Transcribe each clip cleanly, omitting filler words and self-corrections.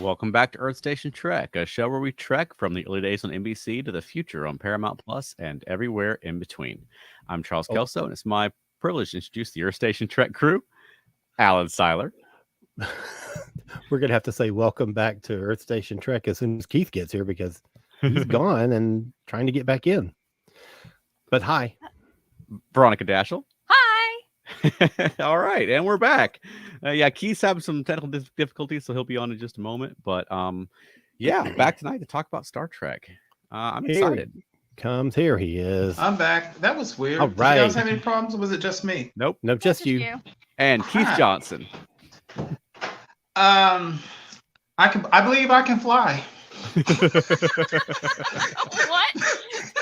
Welcome back to Earth Station Trek, a show where we trek from the early days on NBC to the future on Paramount Plus and everywhere in between. I'm Charles Oh, Kelso, and it's my privilege to introduce the Earth Station Trek crew. Alan Seiler. we're going to have to say welcome back to Earth Station Trek as soon as Keith gets here because he's gone and trying to get back in. But hi. Veronica Dashel. Hi. All right, and we're back. Keith's having some technical difficulties, so he'll be on in just a moment. But back tonight to talk about Star Trek. I'm excited. Here he is. I'm back. That was weird. All right. Did you guys have any problems, or was it just me? Nope. No, just you. And Keith Johnson. I believe I can fly. What?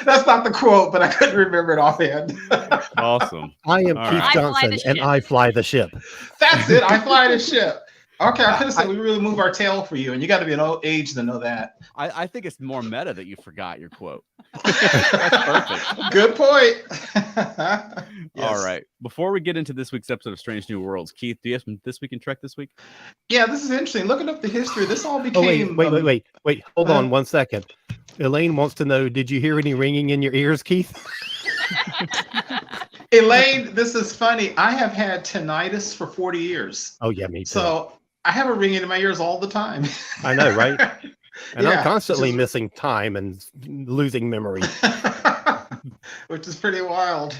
That's not the quote, but I couldn't remember it offhand. Awesome. I am All Keith right. Johnson, and I fly the ship. That's it. I fly the ship. Okay, I could have said we really move our tail for you, and you got to be an old age to know that. I think it's more meta that you forgot your quote. That's perfect. Good point. Yes. All right. Before we get into this week's episode of Strange New Worlds, Keith, do you have some This Week in Trek this week? Yeah, this is interesting. Looking up the history, this all became. Wait. Hold on 1 second. Elaine wants to know, did you hear any ringing in your ears, Keith? Elaine, this is funny. I have had tinnitus for 40 years. Oh, yeah, me too. So I have a ringing in my ears all the time. I know, right? And Yeah, I'm constantly missing time and losing memory. which is pretty wild.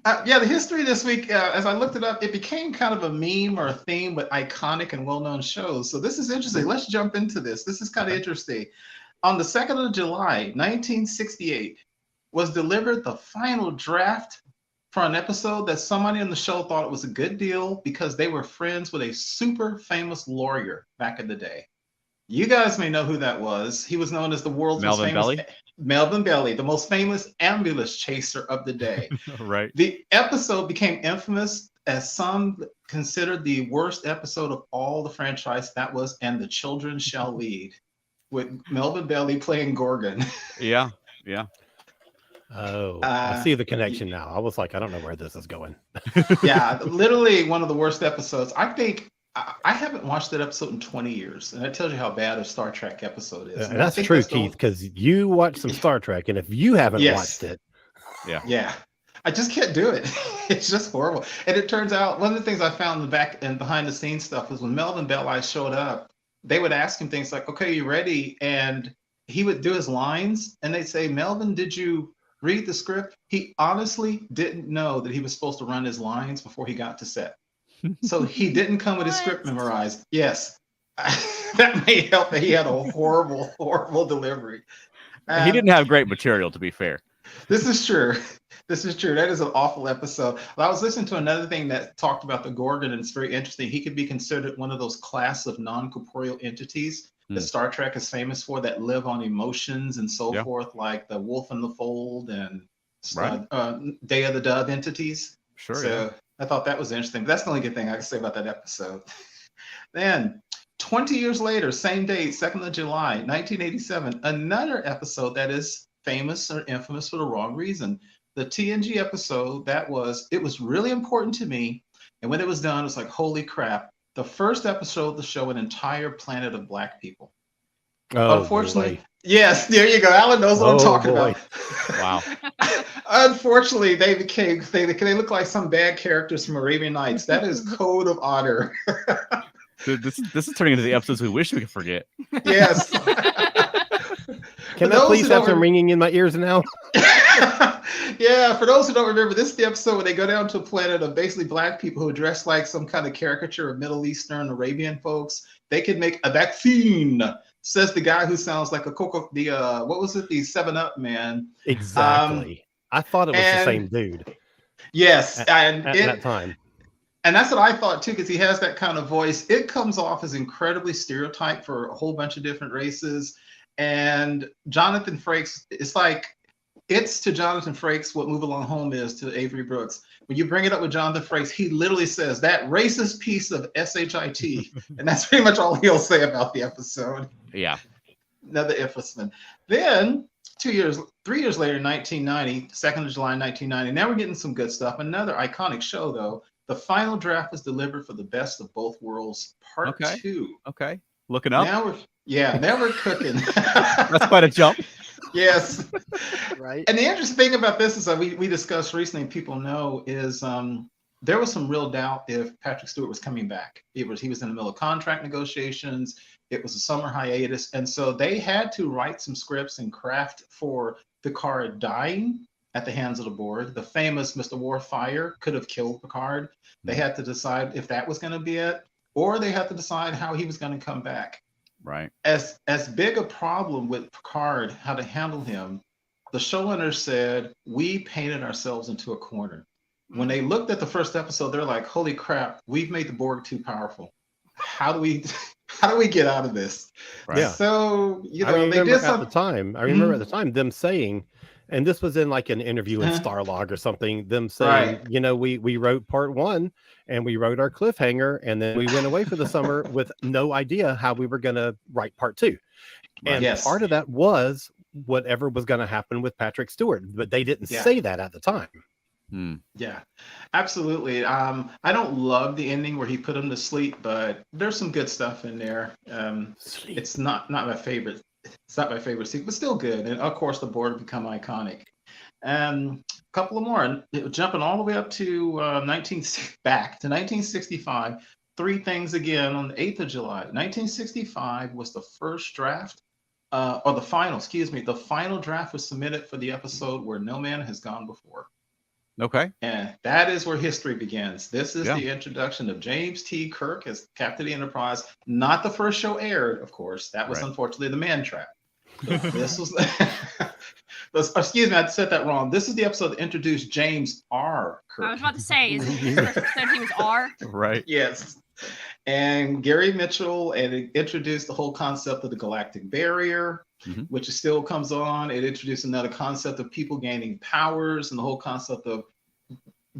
The history this week, as I looked it up, it became kind of a meme or a theme with iconic and well-known shows. So this is interesting. Let's jump into this. This is kind of interesting. On the 2nd of July, 1968, was delivered the final draft for an episode that somebody on the show thought it was a good deal because they were friends with a super famous lawyer back in the day. You guys may know who that was. He was known as the world's most famous Melvin Belly, the most famous ambulance chaser of the day. Right. The episode became infamous as some considered the worst episode of all the franchise. That was And the Children Shall Lead, with Melvin Belly playing Gorgon. Yeah. Oh, I see the connection now. I was like, I don't know where this is going. Yeah, literally one of the worst episodes. I think I haven't watched that episode in 20 years, and that tells you how bad a Star Trek episode is. And that's true, Keith, because you watch some Star Trek, and if you haven't watched it, yeah, I just can't do it. It's just horrible. And it turns out one of the things I found in the back and behind the scenes stuff was when Melvin Belli showed up, they would ask him things like, "Okay, you ready?" And he would do his lines, and they'd say, "Melvin, did you read the script?" He honestly didn't know that he was supposed to run his lines before he got to set. So he didn't come with his script memorized. Yes. That may help that he had a horrible, horrible delivery. He didn't have great material, to be fair. This is true. That is an awful episode. Well, I was listening to another thing that talked about the Gorgon, and it's very interesting. He could be considered one of those class of non-corporeal entities that Star Trek is famous for, that live on emotions and so forth, like the Wolf in the Fold and Day of the Dove entities. Sure. I thought that was interesting. But that's the only good thing I can say about that episode. Then, 20 years later, same date, 2nd of July, 1987, another episode that is famous or infamous for the wrong reason. The TNG episode, it was really important to me. And when it was done, it was like, holy crap. The first episode to show an entire planet of Black people. Oh, unfortunately, yes, there you go. Alan knows what I'm talking about. Wow. Unfortunately, they look like some bad characters from Arabian Nights. That is code of honor. Dude, this is turning into the episodes we wish we could forget. Yes. Can I please have some ringing in my ears now? Yeah, for those who don't remember, this is the episode where they go down to a planet of basically Black people who dress like some kind of caricature of Middle Eastern Arabian folks. They can make a vaccine, says the guy who sounds like what was it? The 7-Up man. Exactly. I thought it was the same dude. Yes. At that time. And that's what I thought too, because he has that kind of voice. It comes off as incredibly stereotyped for a whole bunch of different races. And Jonathan Frakes, it's to Jonathan Frakes what Move Along Home is to Avery Brooks. When you bring it up with Jonathan Frakes, he literally says that racist piece of SHIT. And that's pretty much all he'll say about the episode. Yeah. Another infamous. Then 3 years later, 1990, 2nd of July, 1990. Now we're getting some good stuff. Another iconic show, though. The final draft was delivered for the Best of Both Worlds Part 2. Okay. Looking up. Now we're cooking. That's quite a jump. Yes. Right. And the interesting thing about this is that we discussed recently, and people know, is there was some real doubt if Patrick Stewart was coming back. He was in the middle of contract negotiations. It was a summer hiatus, and so they had to write some scripts and craft for Picard dying at the hands of the board. The famous Mr. Warfire could have killed Picard. They had to decide if that was going to be it, or they had to decide how he was going to come back. Right. As big a problem with Picard, how to handle him, the showrunners said, we painted ourselves into a corner. When they looked at the first episode, they're like, holy crap, we've made the Borg too powerful. How do we get out of this? Right. Yeah. So, I remember they did at some the time. I remember at the time them saying, and this was in like an interview in Uh-huh. Starlog or something. Them saying, Right. we wrote part 1 and we wrote our cliffhanger, and then we went away for the summer with no idea how we were going to write part 2. And Yes. part of that was whatever was going to happen with Patrick Stewart, but they didn't Yeah. say that at the time. Yeah, absolutely. I don't love the ending where he put him to sleep, but there's some good stuff in there. Sleep. It's not my favorite. It's not my favorite scene, but still good. And of course, the board become iconic. A couple of more, jumping all the way up to 1965. 3 things again on the 8th of July. 1965 was the first draft, or the final. Excuse me. The final draft was submitted for the episode Where No Man Has Gone Before. Okay. And that is where history begins. This is Yeah. the introduction of James T. Kirk as Captain of the Enterprise. Not the first show aired, of course. That was Right. unfortunately The Man Trap. This was, excuse me, I said that wrong. This is the episode that introduced James R. Kirk. I was about to say, is their name is R? Right. Yes. And Gary Mitchell, and it introduced the whole concept of the galactic barrier, Mhm. which still comes on. It introduced another concept of people gaining powers, and the whole concept of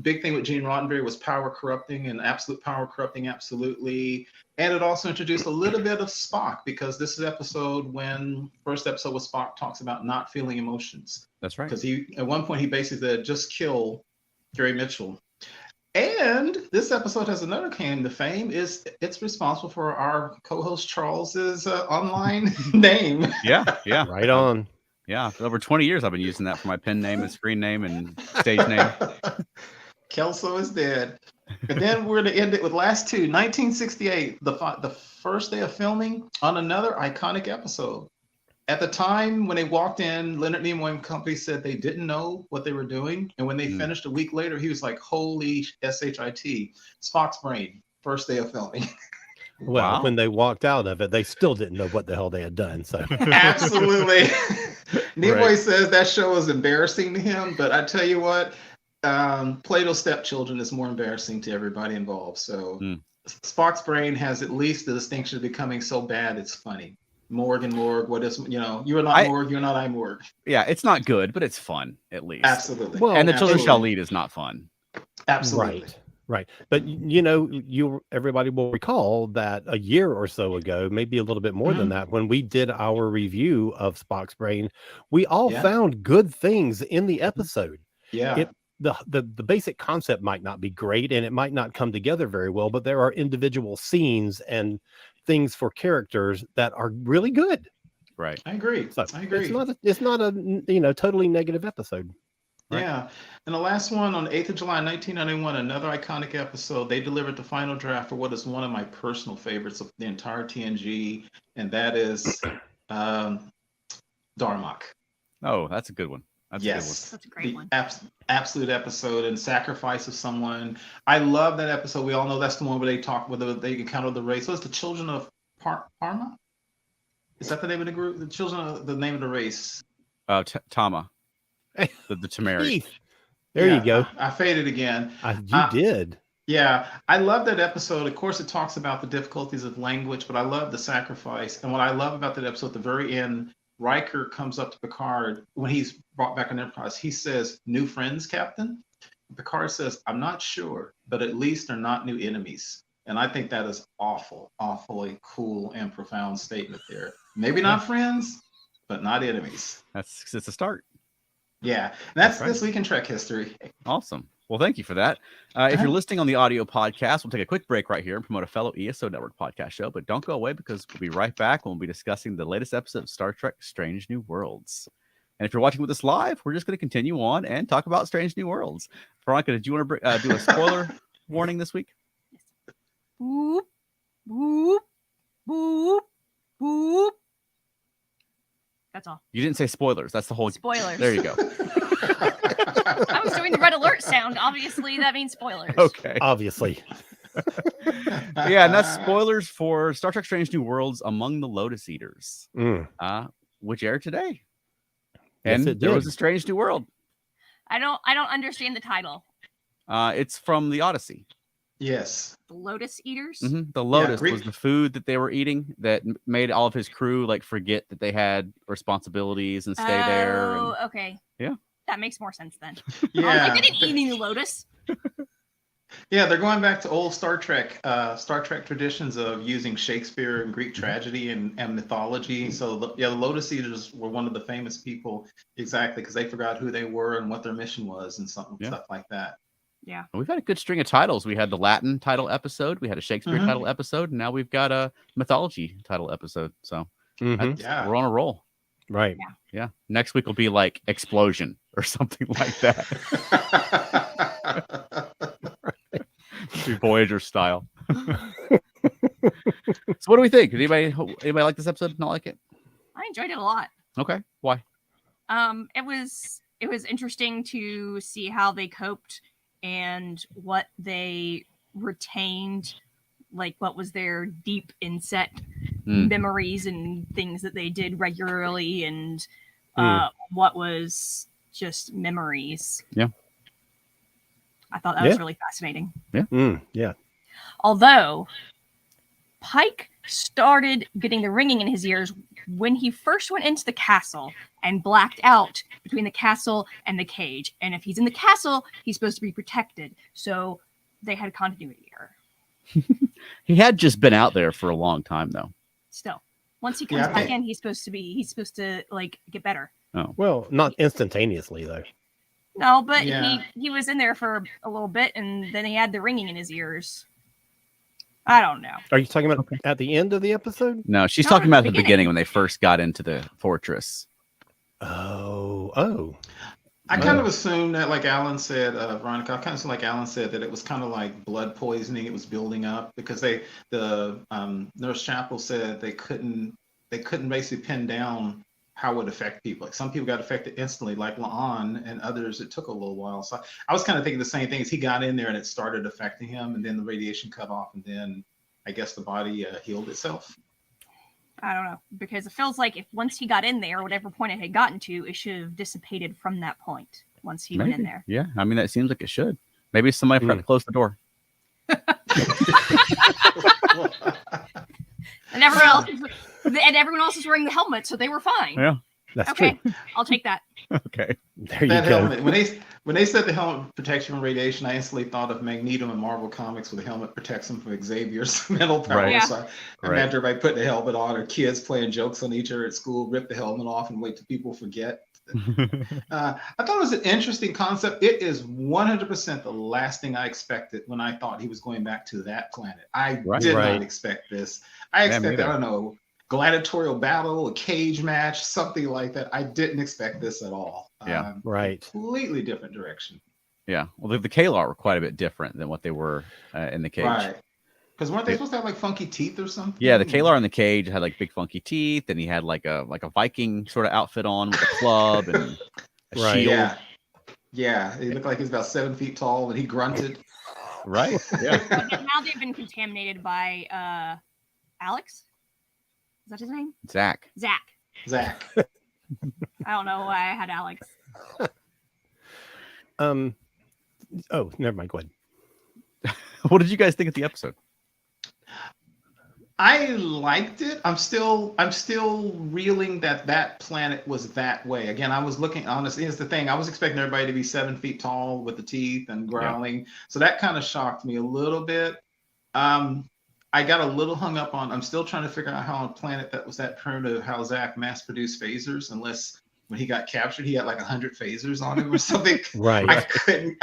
big thing with Gene Roddenberry was power corrupting and absolute power corrupting absolutely. And it also introduced a little bit of Spock, because this is first episode with Spock talks about not feeling emotions. That's right. Because at one point he basically said, just kill Gary Mitchell. And this episode has another claim to fame. It's responsible for our co-host Charles's online name. Yeah. Yeah. Right on. Yeah. For over 20 years, I've been using that for my pen name and screen name and stage name. Kelso is dead. And then we're going to end it with last two. 1968, the first day of filming on another iconic episode. At the time when they walked in, Leonard Nimoy and company said they didn't know what they were doing. And when they finished a week later, he was like, holy shit, Spock's brain, first day of filming. Well, Wow. when they walked out of it, they still didn't know what the hell they had done. So Absolutely. Nimoy Right. says that show is embarrassing to him, but I tell you what, Plato's Stepchildren is more embarrassing to everybody involved. So Spock's brain has at least the distinction of becoming so bad it's funny. Morg, what is, you are not Morg, you're not I Morg. Yeah. It's not good, but it's fun at least. Absolutely. Well, And The Children Shall absolutely. Lead is not fun. Absolutely. Right. But everybody will recall that a year or so ago, maybe a little bit more than that, when we did our review of Spock's brain, we all found good things in the episode. Yeah. The basic concept might not be great and it might not come together very well, but there are individual scenes and things for characters that are really good. Right. I agree. So I agree. It's not a totally negative episode. Right. Yeah. And the last one on the 8th of July, 1991, another iconic episode. They delivered the final draft for what is one of my personal favorites of the entire TNG, and that is Darmok. Oh, that's a good one. That's Yes. That's a great The one. absolute episode and sacrifice of someone. I love that episode. We all know that's the one where they talk, whether they encounter the race. So it's the Children of Parma? Is that the name of the group? The Children of the name of the race. a good one. Tama. The Tamari. Keith, there you go. I faded again. You did. Yeah, I love that episode. Of course, it talks about the difficulties of language, but I love the sacrifice. And what I love about that episode, at the very end, Riker comes up to Picard when he's brought back on Enterprise. He says, "New friends, Captain?" Picard says, "I'm not sure, but at least they're not new enemies." And I think that is awfully cool and profound statement there. Maybe not friends, but not enemies. It's a start. Yeah, and that's That's right. This Week in Trek History. Awesome. Well, thank you for that. If you're listening on the audio podcast, we'll take a quick break right here and promote a fellow ESO Network podcast show. But don't go away because we'll be right back when we'll be discussing the latest episode of Star Trek Strange New Worlds. And if you're watching with us live, we're just going to continue on and talk about Strange New Worlds. Veronica, did you want to do a spoiler warning this week? Boop, boop, boop, boop. That's all. You didn't say spoilers. That's the whole... Spoilers. There you go. I was doing the red alert sound. Obviously, that means spoilers. Okay. Obviously. Yeah, and that's spoilers for Star Trek Strange New Worlds Among the Lotus Eaters, which aired today. Yes, And it there did. was a Strange New World. I don't understand the title. It's from the Odyssey. Yes. The Lotus Eaters. The Lotus Greek. was the food that they were eating that made all of his crew like forget that they had responsibilities and stay there. And... Oh, okay. Yeah. That makes more sense then. Yeah. They didn't eat any lotus. Yeah, they're going back to old Star Trek traditions of using Shakespeare and Greek tragedy and mythology. So the Lotus Eaters were one of the famous people, exactly, because they forgot who they were and what their mission was and stuff like that. Yeah. We've had a good string of titles. We had the Latin title episode, we had a Shakespeare title episode, and now we've got a mythology title episode. So we're on a roll. Right. Yeah. Next week will be like Explosion or something like that. Be Voyager style. So what do we think? Did anybody like this episode? Not like it? I enjoyed it a lot. Okay. Why? It was interesting to see how they coped and what they retained, like what was their deep inset memories and things that they did regularly, and what was just memories. Yeah. I thought that was really fascinating. Yeah. Yeah. Although Pike started getting the ringing in his ears when he first went into the castle and blacked out between the castle and the cage. And if he's in the castle, he's supposed to be protected. So they had continuity error. He had just been out there for a long time, though. Still, once he comes back in, he's supposed to like get better. Oh, well, not instantaneously though. No, but he was in there for a little bit, and then he had the ringing in his ears. I don't know. Are you talking about at the end of the episode? No, she's talking about the beginning when they first got into the fortress. Oh. I kind of assumed that, like Alan said, Veronica, I kind of assumed, like Alan said, that it was kind of like blood poisoning. It was building up because the Nurse Chapel said they couldn't basically pin down how it would affect people. Like some people got affected instantly, like La'an, and others it took a little while. So I was kind of thinking the same thing. As he got in there and it started affecting him, and then the radiation cut off, and then I guess the body healed itself. I don't know, because it feels like if once he got in there, whatever point it had gotten to, it should have dissipated from that point once he went in there. Yeah, I mean, that seems like it should. Maybe somebody forgot to close the door. And everyone else is wearing the helmet, so they were fine. Yeah, that's okay. True. I'll take that. Okay. There you That go. helmet. When they said the helmet protects you from radiation, I instantly thought of Magneto in Marvel Comics, where the helmet protects him from Xavier's mental powers. Right. Yeah. So I imagine everybody putting the helmet on, or kids playing jokes on each other at school, rip the helmet off and wait till people forget. I thought it was an interesting concept. It is 100% the last thing I expected when I thought he was going back to that planet. I did not expect this. I expected, I don't know, gladiatorial battle, a cage match, something like that. I didn't expect this at all. Yeah. Completely different direction. Yeah. Well, the Kalar were quite a bit different than what they were in the cage. Right. Because weren't they supposed to have like funky teeth or something? Yeah, the Kalar in the cage had like big funky teeth, and he had like a Viking sort of outfit on with a club and a shield. Yeah. He looked like he was about 7 feet tall, and he grunted. Right. Yeah. Now they've been contaminated by Alex. Is that his name? Zach. I don't know why I had Alex. Oh, never mind. Go ahead. What did you guys think of the episode? I liked it. I'm still reeling that planet was that way. Again, I was looking, honestly, here's the thing. I was expecting everybody to be 7 feet tall with the teeth and growling. Yeah. So that kind of shocked me a little bit. I got a little hung up on, I'm still trying to figure out how on a planet that was that primitive, how Zach mass-produced phasers, unless when he got captured, he had like 100 phasers on him or something. Right. I couldn't.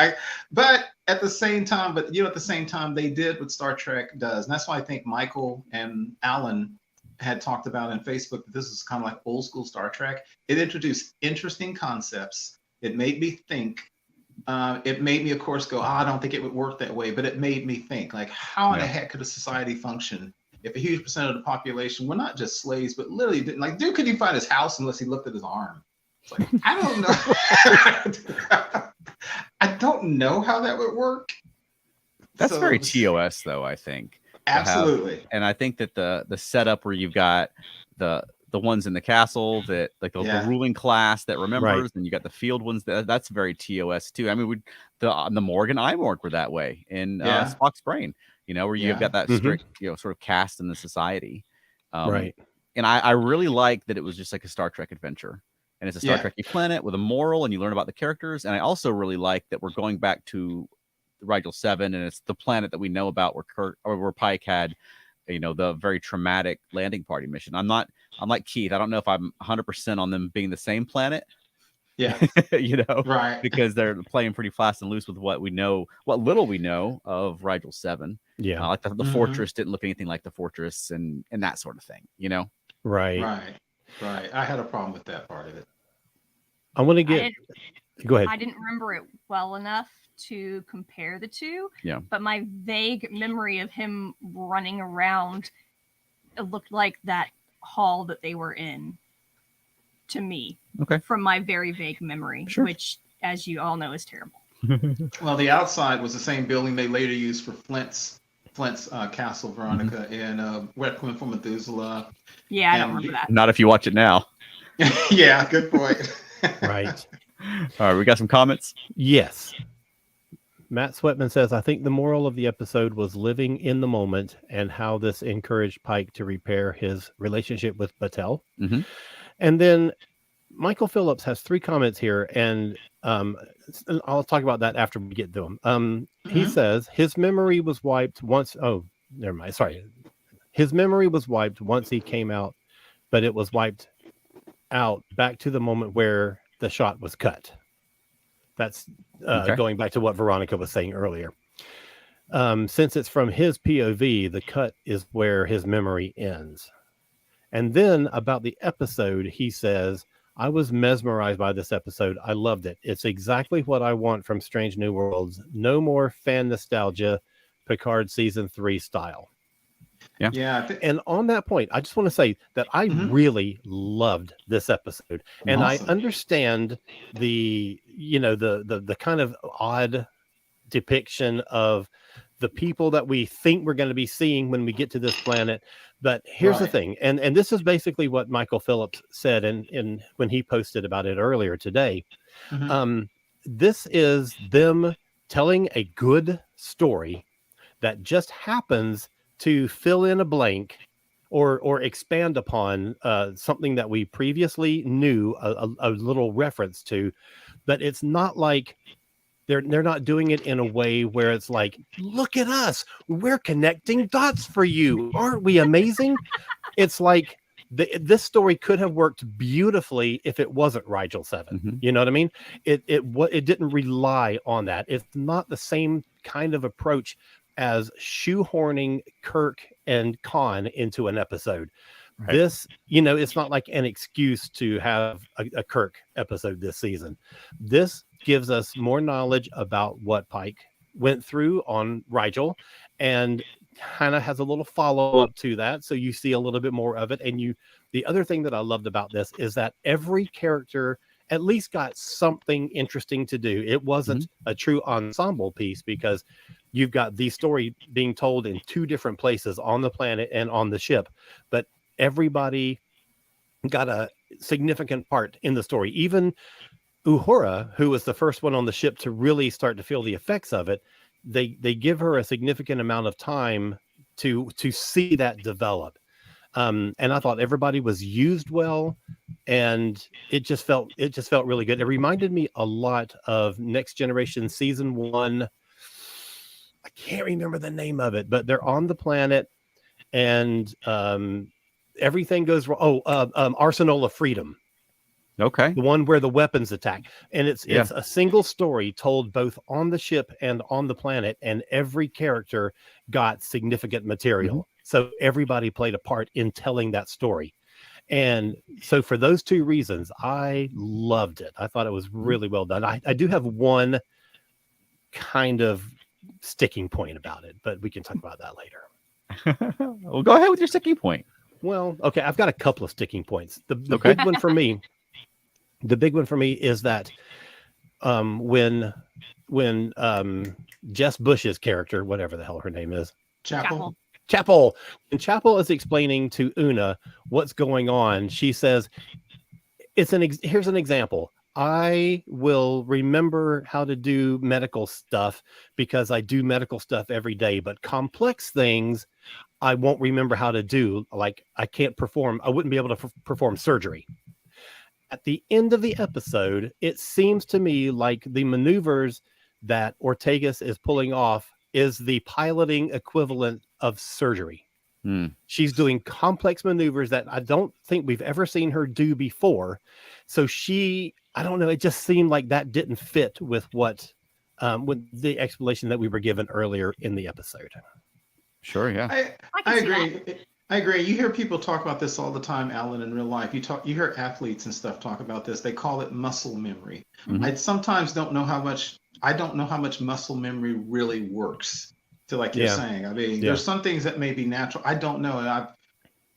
But at the same time, they did what Star Trek does, and that's why I think Michael and Alan had talked about on Facebook that this is kind of like old school Star Trek. It introduced interesting concepts. It made me think. It made me, of course, go, I don't think it would work that way, but it made me think, like, how in the heck could a society function if a huge percent of the population were not just slaves, but literally didn't, like, dude couldn't even find his house unless he looked at his arm. It's like, I don't know. I don't know how that would work. That's very TOS, though, I think. Absolutely. And I think that the setup where you've got the ones in the castle that like the ruling class that remembers, and you got the field ones that's very TOS too. I mean, the Morg and Imorg were that way in Spock's brain, where you've got that strict, sort of caste in the society. Right. And I really like that it was just like a Star Trek adventure, and it's a Star Trek planet with a moral, and you learn about the characters. And I also really like that we're going back to Rigel 7, and it's the planet that we know about where Pike had, the very traumatic landing party mission. I'm like Keith. I don't know if I'm 100% on them being the same planet. Yeah. Right. Because they're playing pretty fast and loose with what little we know of Rigel 7. Yeah. Like the fortress didn't look anything like the fortress and that sort of thing, Right. Right. I had a problem with that part of it. I want to go ahead. I didn't remember it well enough to compare the two. Yeah. But my vague memory of him running around, it looked like that hall that they were in to me. Okay. From my very vague memory, which, as you all know, is terrible. Well, the outside was the same building they later used for Flint's castle, Veronica, and Requiem for Methuselah. Yeah, I don't remember that. Not if you watch it now. Yeah, good point. Right. All right, we got some comments. Yes. Matt Sweatman says, I think the moral of the episode was living in the moment and how this encouraged Pike to repair his relationship with Batel. Mm-hmm. And then Michael Phillips has 3 comments here, and I'll talk about that after we get to them. He says his memory was wiped once. Oh, never mind. Sorry. His memory was wiped once he came out, but it was wiped out back to the moment where the shot was cut. That's going back to what Veronica was saying earlier. Since it's from his POV, the cut is where his memory ends. And then about the episode, he says, I was mesmerized by this episode. I loved it. It's exactly what I want from Strange New Worlds. No more fan nostalgia, Picard season 3 style. Yeah. And on that point, I just want to say that I really loved this episode, and I understand the kind of odd depiction of the people that we think we're going to be seeing when we get to this planet. But here's the thing, and this is basically what Michael Phillips said in when he posted about it earlier today. This is them telling a good story that just happens to fill in a blank or expand upon something that we previously knew a little reference to, but it's not like they're not doing it in a way where it's like, look at us, we're connecting dots for you, aren't we amazing? It's like this story could have worked beautifully if it wasn't Rigel 7. You know what I mean? It didn't rely on that. It's not the same kind of approach as shoehorning Kirk and Khan into an episode. Right. This, it's not like an excuse to have a Kirk episode this season. This gives us more knowledge about what Pike went through on Rigel, and kind of has a little follow-up to that, so you see a little bit more of it. And the other thing that I loved about this is that every character at least got something interesting to do. It wasn't a true ensemble piece, because you've got the story being told in 2 different places, on the planet and on the ship, but everybody got a significant part in the story. Even Uhura, who was the first one on the ship to really start to feel the effects of it, they give her a significant amount of time to see that develop. And I thought everybody was used well, and it just felt really good. It reminded me a lot of Next Generation season 1. I can't remember the name of it, but they're on the planet, and everything goes wrong. Arsenal of Freedom. Okay. The one where the weapons attack. And it's a single story told both on the ship and on the planet, and every character got significant material. So everybody played a part in telling that story. And so for those two reasons, I loved it. I thought it was really well done. I do have one kind of sticking point about it, but we can talk about that later. Well, go ahead with your sticking point. Well, okay, I've got a couple of sticking points. The big one for me, is that when Jess Bush's character, whatever the hell her name is, Chapel. When Chapel is explaining to Una what's going on, she says, here's an example. I will remember how to do medical stuff because I do medical stuff every day, but complex things I won't remember how to do. Like I wouldn't be able to perform surgery. At the end of the episode, it seems to me like the maneuvers that Ortegas is pulling off is the piloting equivalent of surgery. She's doing complex maneuvers that I don't think we've ever seen her do before. So I don't know, it just seemed like that didn't fit with with the explanation that we were given earlier in the episode. Sure, yeah. I agree. I agree. You hear people talk about this all the time, Alan, in real life. You hear athletes and stuff talk about this. They call it muscle memory. I sometimes don't know how much muscle memory really works. To like you're saying. I mean, there's some things that may be natural. I don't know. And I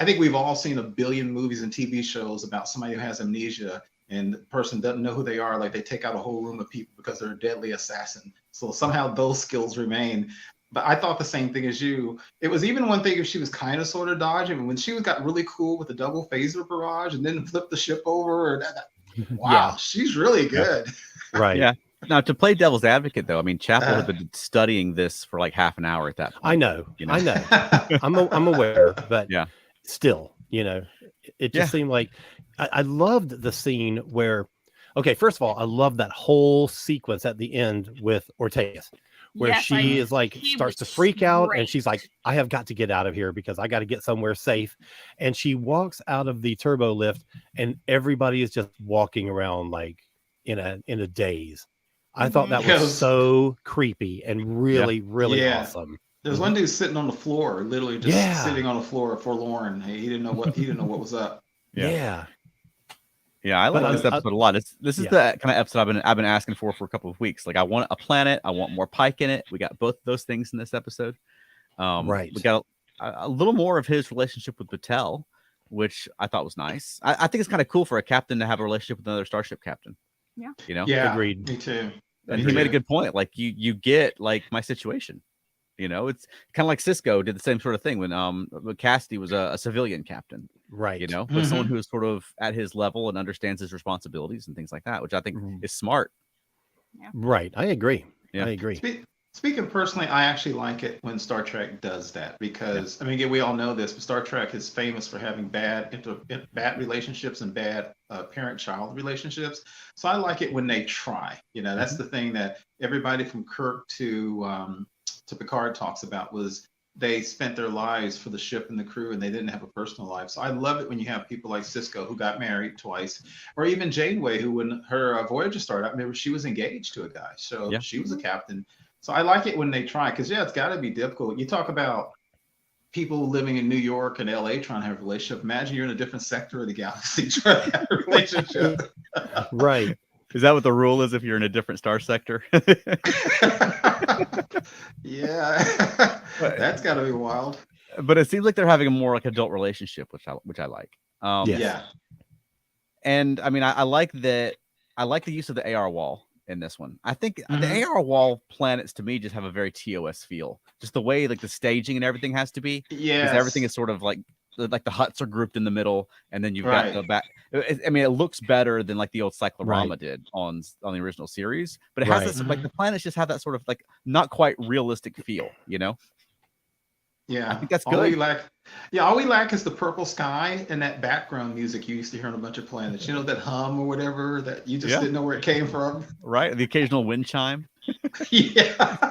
think we've all seen a billion movies and TV shows about somebody who has amnesia and the person doesn't know who they are. Like they take out a whole room of people because they're a deadly assassin. So somehow those skills remain. But I thought the same thing as you. It was even one thing if she was kind of sort of dodging. When she got really cool with the double phaser barrage and then flipped the ship over. Wow, she's really good. Right. Yeah. Now, to play devil's advocate, though, I mean, Chapel had been studying this for like half an hour at that point. I know. I'm aware, but still, it just seemed like I loved the scene where, okay, first of all, I love that whole sequence at the end with Ortegas, where she is like, starts to freak out and she's like, I have got to get out of here because I got to get somewhere safe. And she walks out of the turbo lift and everybody is just walking around like in a daze. I thought that was so creepy and really, really awesome. There's one dude sitting on the floor, literally just sitting on the floor, forlorn. He didn't know what was up. Yeah, I like this episode a lot. This is the kind of episode I've been asking for a couple of weeks. Like I want a planet, I want more Pike in it. We got both those things in this episode. We got a little more of his relationship with Batel, which I thought was nice. I think it's kind of cool for a captain to have a relationship with another starship captain. Yeah. Yeah. Agreed. Me too. And he made a good point. Like you get like my situation. It's kind of like Cisco did the same sort of thing when Cassidy was a civilian captain. Right. But someone who is sort of at his level and understands his responsibilities and things like that, which I think is smart. Yeah. Right. I agree. Yeah. I agree. Speaking personally, I actually like it when Star Trek does that because I mean, again, we all know this, but Star Trek is famous for having bad relationships and bad parent-child relationships. So I like it when they try. That's the thing that everybody from Kirk to Picard talks about was they spent their lives for the ship and the crew and they didn't have a personal life. So I love it when you have people like Cisco who got married twice, or even Janeway who, when her Voyager started, I remember she was engaged to a guy. So she was a captain. So I like it when they try because, it's got to be difficult. You talk about people living in New York and LA trying to have a relationship. Imagine you're in a different sector of the galaxy trying to have a relationship. Right. Is that what the rule is if you're in a different star sector? Yeah. That's got to be wild. But it seems like they're having a more like adult relationship, which I like. Yeah. And I mean, I like that. I like the use of the AR wall in this one. I think the AR wall planets to me just have a very TOS feel. Just the way like the staging and everything has to be. Yeah. Because everything is sort of like the huts are grouped in the middle, and then you've got the back. I mean, it looks better than like the old cyclorama did on the original series, but it has this like the planets just have that sort of like not quite realistic feel, Yeah, I think that's good. All we lack is the purple sky and that background music you used to hear on a bunch of planets. That hum or whatever that you just didn't know where it came from. Right, the occasional wind chime. Yeah.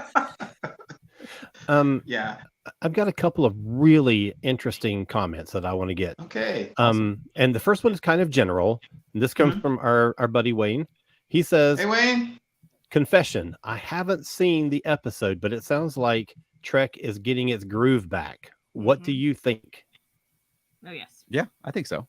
I've got a couple of really interesting comments that I want to get. Okay. And the first one is kind of general. And this comes from our buddy Wayne. He says, Hey, Wayne. Confession, I haven't seen the episode, but it sounds like Trek is getting its groove back. What do you think? Oh, yes. Yeah, I think so.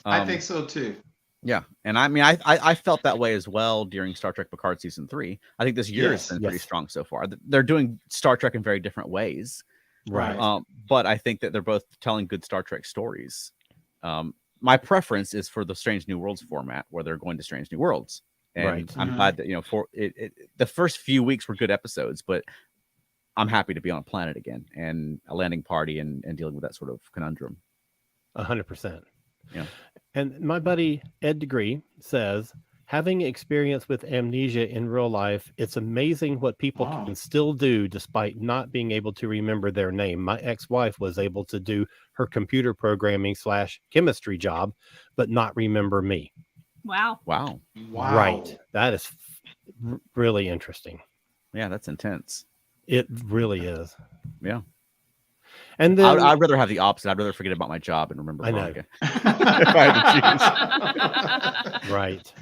I think so too. Yeah, and I mean, I felt that way as well during Star Trek Picard season 3. I think this year has been pretty strong so far. They're doing Star Trek in very different ways, right? But I think that they're both telling good Star Trek stories. My preference is for the Strange New Worlds format, where they're going to Strange New Worlds, and I'm glad that the first few weeks were good episodes, but I'm happy to be on a planet again and a landing party and dealing with that sort of conundrum. 100%. Yeah. And my buddy Ed Degree says, having experience with amnesia in real life, it's amazing what people can still do despite not being able to remember their name. My ex-wife was able to do her computer programming / chemistry job, but not remember me. Wow. Right. That is really interesting. Yeah, that's intense. It really is. Yeah. And then I'd rather have the opposite. I'd rather forget about my job and remember. I know. If I had to choose. Right.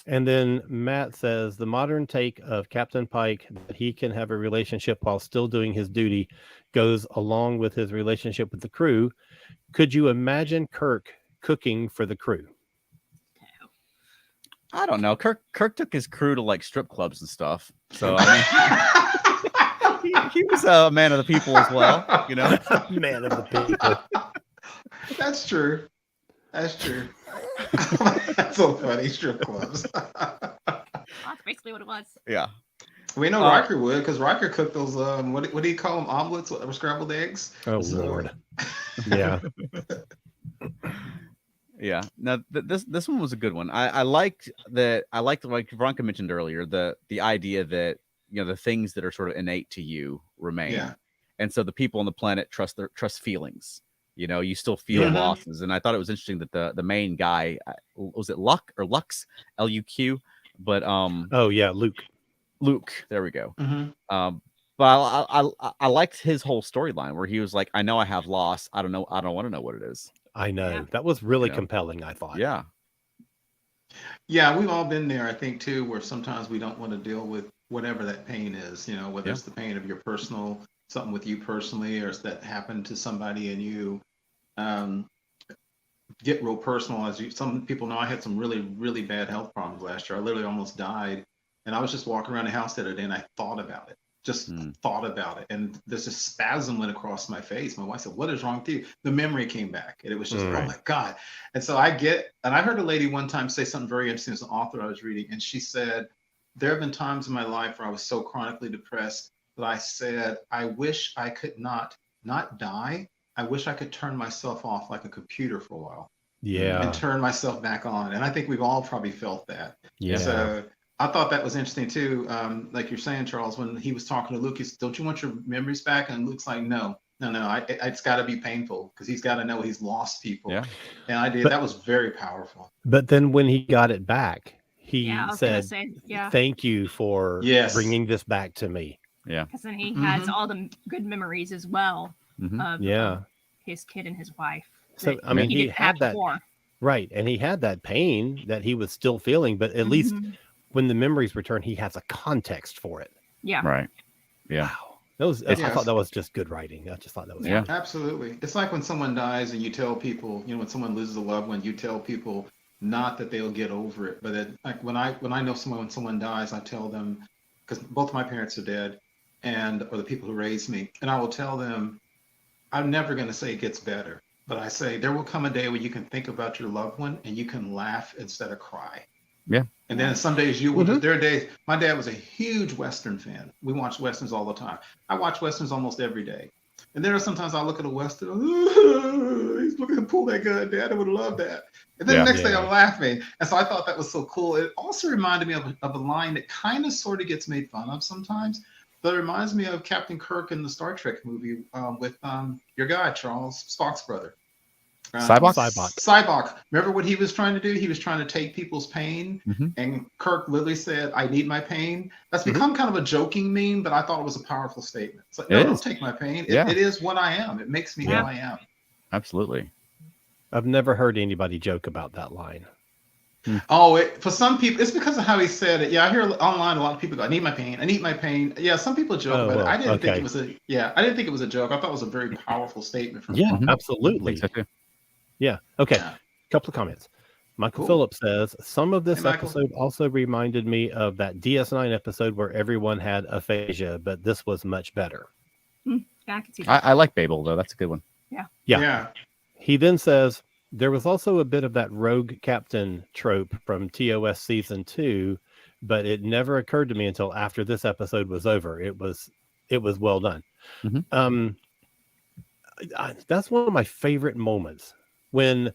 And then Matt says the modern take of Captain Pike that he can have a relationship while still doing his duty goes along with his relationship with the crew. Could you imagine Kirk cooking for the crew? I don't know. Kirk took his crew to like strip clubs and stuff. So I mean, he was a man of the people as well, Man of the people. That's true. That's so funny. Strip clubs. That's basically what it was. Yeah. We know Riker would, because Riker cooked those what do you call them, omelets or scrambled eggs? Oh Lord. Yeah. Yeah. Now this one was a good one. I liked that. I liked, like Veronica mentioned earlier, the idea that the things that are sort of innate to you remain. Yeah. And so the people on the planet trust feelings. You still feel losses. And I thought it was interesting that the main guy, was it Luck or Lux? Luq? But Luke. There we go. But I liked his whole storyline where he was like, I know I have loss. I don't know. I don't want to know what it is. I know. Yeah. That was really compelling, I thought. Yeah. Yeah, we've all been there, I think, too, where sometimes we don't want to deal with whatever that pain is, whether it's the pain of your personal, something with you personally, or it's that happened to somebody and you get real personal. As some people know, I had some really, really bad health problems last year. I literally almost died. And I was just walking around the house the other day and I thought about it. Thought about it, and there's a spasm went across my face. My wife said, "What is wrong with you?" The memory came back, and it was just, oh my God. And so I heard a lady one time say something very interesting as an author I was reading, and she said, there have been times in my life where I was so chronically depressed that I said, I wish I could not die. I wish I could turn myself off like a computer for a while. Yeah. And turn myself back on. And I think we've all probably felt that. Yeah. So I thought that was interesting too. Like you're saying, Charles, when he was talking to Luke, he said, don't you want your memories back? And Luke's like, no, it's got to be painful because he's got to know he's lost people. Yeah. And that was very powerful. But then when he got it back, he said, yeah. Thank you for bringing this back to me. Yeah. Because then he has all the good memories as well of his kid and his wife. So, I mean, he had that. Right. And he had that pain that he was still feeling, but at least when the memories return, he has a context for it. Yeah. Right. Yeah. Wow. I thought that was just good writing. I just thought that was good. Absolutely. It's like when someone dies and you tell people, when someone loses a loved one, you tell people not that they'll get over it, but like when I know when someone dies, I tell them, because both my parents are dead, or the people who raised me, and I will tell them, I'm never going to say it gets better, but I say there will come a day where you can think about your loved one and you can laugh instead of cry. Yeah. And then some days you will. There are days. My dad was a huge Western fan. We watched Westerns all the time. I watch Westerns almost every day. And there are sometimes I look at a Western, he's looking to pull that gun. Dad, I would love that. And then the next day I'm laughing. And so I thought that was so cool. It also reminded me of a line that kind of sort of gets made fun of sometimes. But it reminds me of Captain Kirk in the Star Trek movie with your guy, Charles, Spock's brother. Sybok. Remember what he was trying to do? He was trying to take people's pain, and Kirk literally said, "I need my pain." That's become kind of a joking meme, but I thought it was a powerful statement. It's like, no, don't take my pain. It is what I am. It makes me who I am. Absolutely. I've never heard anybody joke about that line. Oh, for some people, it's because of how he said it. Yeah, I hear online a lot of people go, "I need my pain. I need my pain." Yeah, some people joke, but I didn't think it was a. Yeah, I didn't think it was a joke. I thought it was a very powerful statement from Yeah, Paul. absolutely. I think so too. Yeah. Okay. Yeah. Couple of comments. Michael Cool. Phillips says some of this Hey, Michael. episode also reminded me of that DS9 episode where everyone had aphasia, but this was much better. Yeah, I can see that. I like Babel though. That's a good one. Yeah. He then says there was also a bit of that rogue captain trope from TOS season 2, but it never occurred to me until after this episode was over. It was well done. Mhm. That's one of my favorite moments when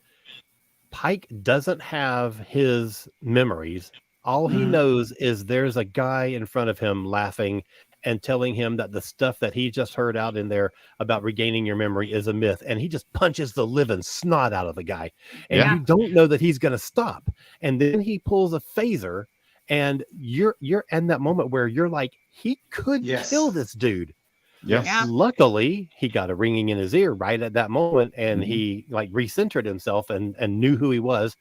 Pike doesn't have his memories. All he knows is there's a guy in front of him laughing and telling him that the stuff that he just heard out in there about regaining your memory is a myth. And he just punches the living snot out of the guy. And you don't know that he's going to stop. And then he pulls a phaser and you're in that moment where you're like, he could kill this dude. Yeah. Luckily, he got a ringing in his ear right at that moment, and he like recentered himself and knew who he was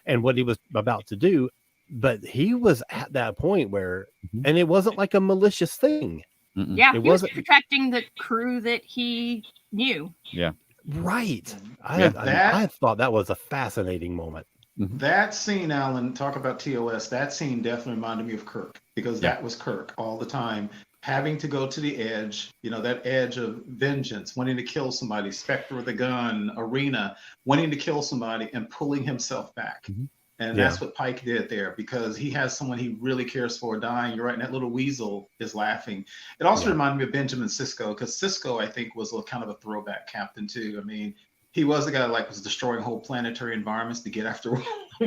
and what he was about to do. But he was at that point where, and it wasn't like a malicious thing. Yeah, he was protecting the crew that he knew. Yeah. Right. I thought that was a fascinating moment. That scene, Alan, talk about TOS, that scene definitely reminded me of Kirk, because that was Kirk all the time. Having to go to the edge, that edge of vengeance, wanting to kill somebody, Spectre with a gun, Arena, wanting to kill somebody and pulling himself back. And that's what Pike did there, because he has someone he really cares for dying. You're right, and that little weasel is laughing. It also reminded me of Benjamin Sisko, because Sisko, I think, was kind of a throwback captain too. I mean, he was the guy that was destroying whole planetary environments to get after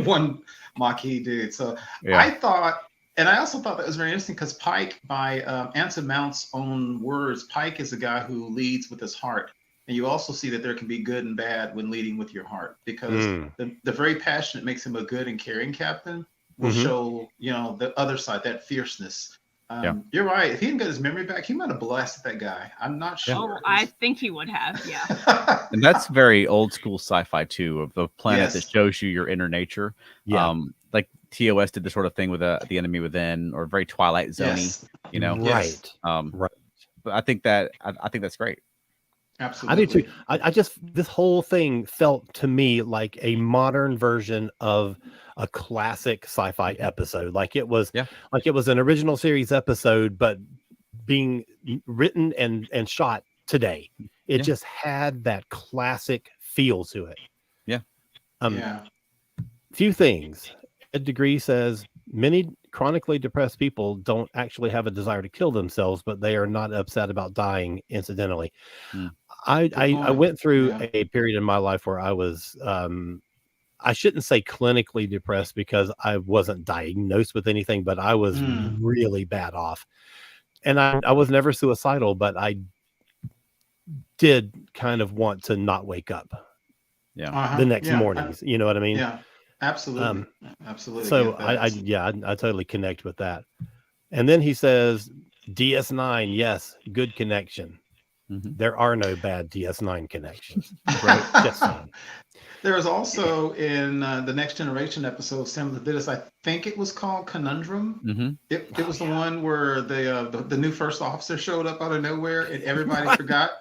one Maquis dude. So I thought, and I also thought that was very interesting, because Pike, by Anson Mount's own words, Pike is a guy who leads with his heart. And you also see that there can be good and bad when leading with your heart, because the very passion that makes him a good and caring captain will show, the other side, that fierceness. You're right. If he didn't get his memory back, he might have blasted that guy. I'm not sure. Oh, I think he would have. Yeah. And that's very old school sci-fi too, of the planet that shows you your inner nature. Like TOS did the sort of thing with the enemy within, or very Twilight Zone-y, Right. Right. But I think that's great. Absolutely. I do too. I just, this whole thing felt to me like a modern version of a classic sci-fi episode. Like it was an original series episode, but being written and shot today. It just had that classic feel to it. Few things. Ed Degree says many chronically depressed people don't actually have a desire to kill themselves, but they are not upset about dying incidentally. I went through a period in my life where I was, I shouldn't say clinically depressed, because I wasn't diagnosed with anything, but I was really bad off. And I was never suicidal, but I did kind of want to not wake up the next mornings. You know what I mean? Yeah, absolutely. Absolutely. So I totally connect with that. And then he says, DS9, yes, good connection. There are no bad DS9 connections. Right? Just saying. There was also in the Next Generation episode, similar to this, I think it was called Conundrum. It was the one where the new first officer showed up out of nowhere and everybody forgot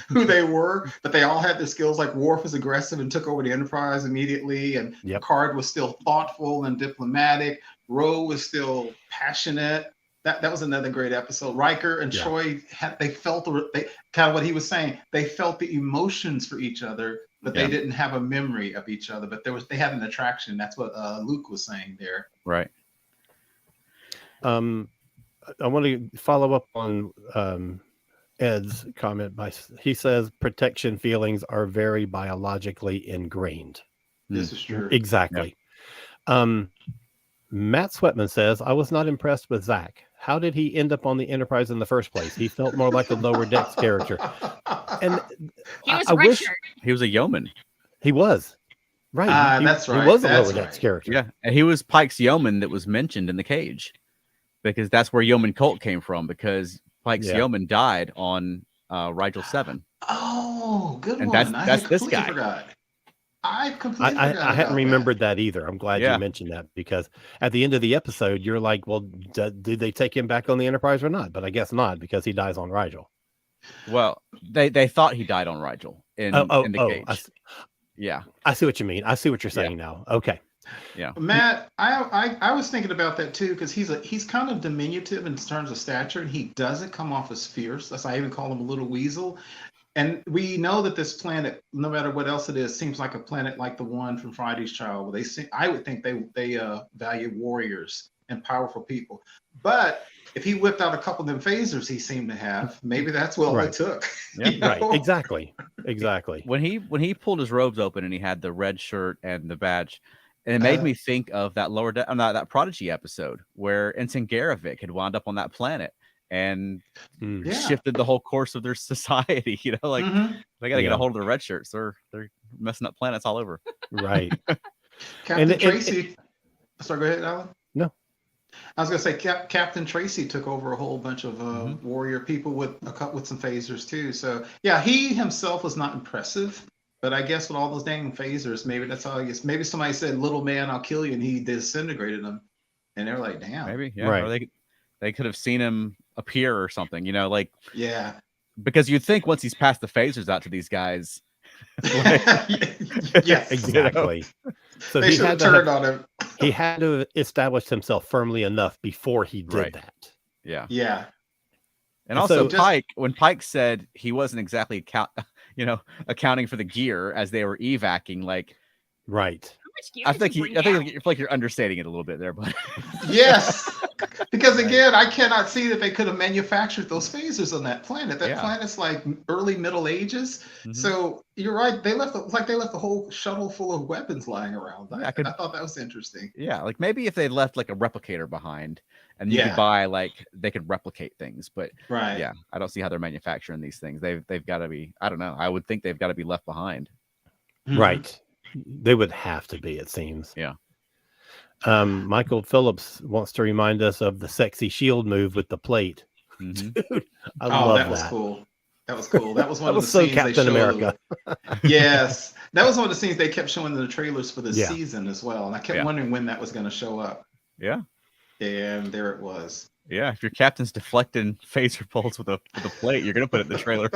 who they were, but they all had the skills. Like Worf was aggressive and took over the Enterprise immediately, and Picard was still thoughtful and diplomatic. Ro was still passionate. That was another great episode. Riker and Troy they felt kind of what he was saying. They felt the emotions for each other, but they didn't have a memory of each other. But they had an attraction. That's what Luke was saying there. Right. I want to follow up on Ed's comment. He says protection feelings are very biologically ingrained. This is true. Exactly. Matt Sweatman says, I was not impressed with Zach. How did he end up on the Enterprise in the first place? He felt more like a Lower Decks character. And he was Richard. He was a yeoman. He was. Right. That's right. He was a Lower Decks character. Yeah. And he was Pike's yeoman that was mentioned in the cage, because that's where yeoman cult came from, because Pike's yeoman died on Rigel 7. Oh, good and one. That's this guy. Forgot. I completely I forgot hadn't about remembered that either. I'm glad Yeah. you mentioned that, because at the end of the episode, you're like, well, did they take him back on the Enterprise or not? But I guess not, because he dies on Rigel. Well, they thought he died on Rigel in the cage. Yeah. I see what you mean. I see what you're Yeah. saying now. Okay. Yeah. Matt, I was thinking about that too, because he's kind of diminutive in terms of stature, and he doesn't come off as fierce. That's why I even call him a little weasel. And we know that this planet, no matter what else it is, seems like a planet like the one from Friday's Child, where I would think they value warriors and powerful people. But if he whipped out a couple of them phasers he seemed to have, maybe that's what Right. it took. Yeah. you know? Right. Exactly. When he pulled his robes open and he had the red shirt and the badge, and it made me think of that that Prodigy episode where Ensign Garavik had wound up on that planet and shifted the whole course of their society. You know, like they got to get a hold of the red shirts. They're messing up planets all over. Right. Captain Tracy. Sorry, go ahead, Alan. No. I was gonna say Captain Tracy took over a whole bunch of warrior people with some phasers too. So yeah, he himself was not impressive, but I guess with all those dang phasers, maybe that's all. I guess maybe somebody said, "Little man, I'll kill you," and he disintegrated them, and they're like, "Damn." Maybe, yeah. Right. Or they could have seen him appear or something. You know, like because you'd think once he's passed the phasers out to these guys. Yes, exactly. So they he should had have turned on him. He had to establish himself firmly enough before he did that. Yeah. And also Pike, when Pike said he wasn't exactly accounting for the gear as they were evacing, like right. I think you're understating it a little bit there, but yes, because again, I cannot see that they could have manufactured those phasers on that planet. That planet's like early Middle Ages, so you're right. They left the whole shuttle full of weapons lying around. I thought that was interesting. Yeah, like maybe if they left like a replicator behind, and you could buy they could replicate things, but yeah, I don't see how they're manufacturing these things. They've got to be. I don't know. I would think they've got to be left behind. Right. They would have to be, it seems. Yeah. Michael Phillips wants to remind us of the sexy shield move with the plate. Dude, I love that. That was cool. That was cool. That was one that of was the so scenes Captain they showed. America. Yes. That was one of the scenes they kept showing in the trailers for the season as well. And I kept wondering when that was going to show up. Yeah. And there it was. Yeah, if your captain's deflecting phaser bolts with a plate, you're gonna put it in the trailer.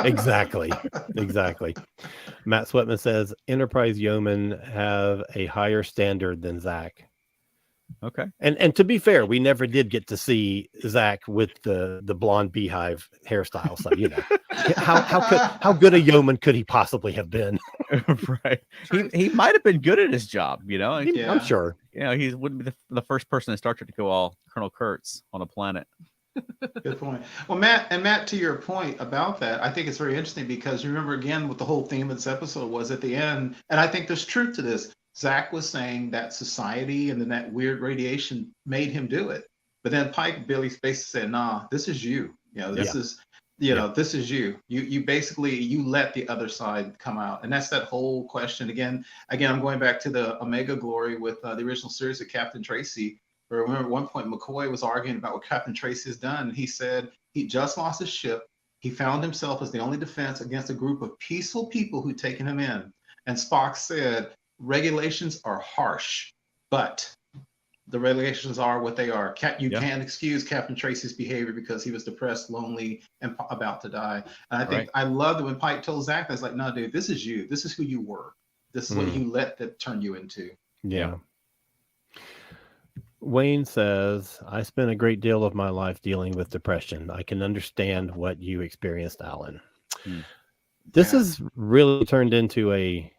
Exactly. Matt Sweatman says Enterprise yeomen have a higher standard than Zach. Okay. And to be fair, we never did get to see Zach with the blonde beehive hairstyle. So how good a yeoman could he possibly have been? Right. He might have been good at his job, you know. I'm sure. You know, he wouldn't be the first person in Star Trek to go all Colonel Kurtz on a planet. Good point. Well, Matt, to your point about that, I think it's very interesting because you remember again what the whole theme of this episode was at the end, and I think there's truth to this. Zach was saying that society and then that weird radiation made him do it, but then Pike basically said, "Nah, this is you. You know, this is." This is you. You basically let the other side come out, and that's that whole question again. I'm going back to the Omega Glory with the original series of Captain Tracy. Where I remember at one point McCoy was arguing about what Captain Tracy has done. He said he just lost his ship. He found himself as the only defense against a group of peaceful people who'd taken him in. And Spock said, "Regulations are harsh, but the regulations are what they are. You can't excuse Captain Tracy's behavior because he was depressed, lonely, and about to die." And I think I love that when Pike told Zach, "That's like, no, dude, this is you. This is who you were. This is what you let that turn you into." Yeah. Wayne says, "I spent a great deal of my life dealing with depression. I can understand what you experienced, Alan." This has really turned into a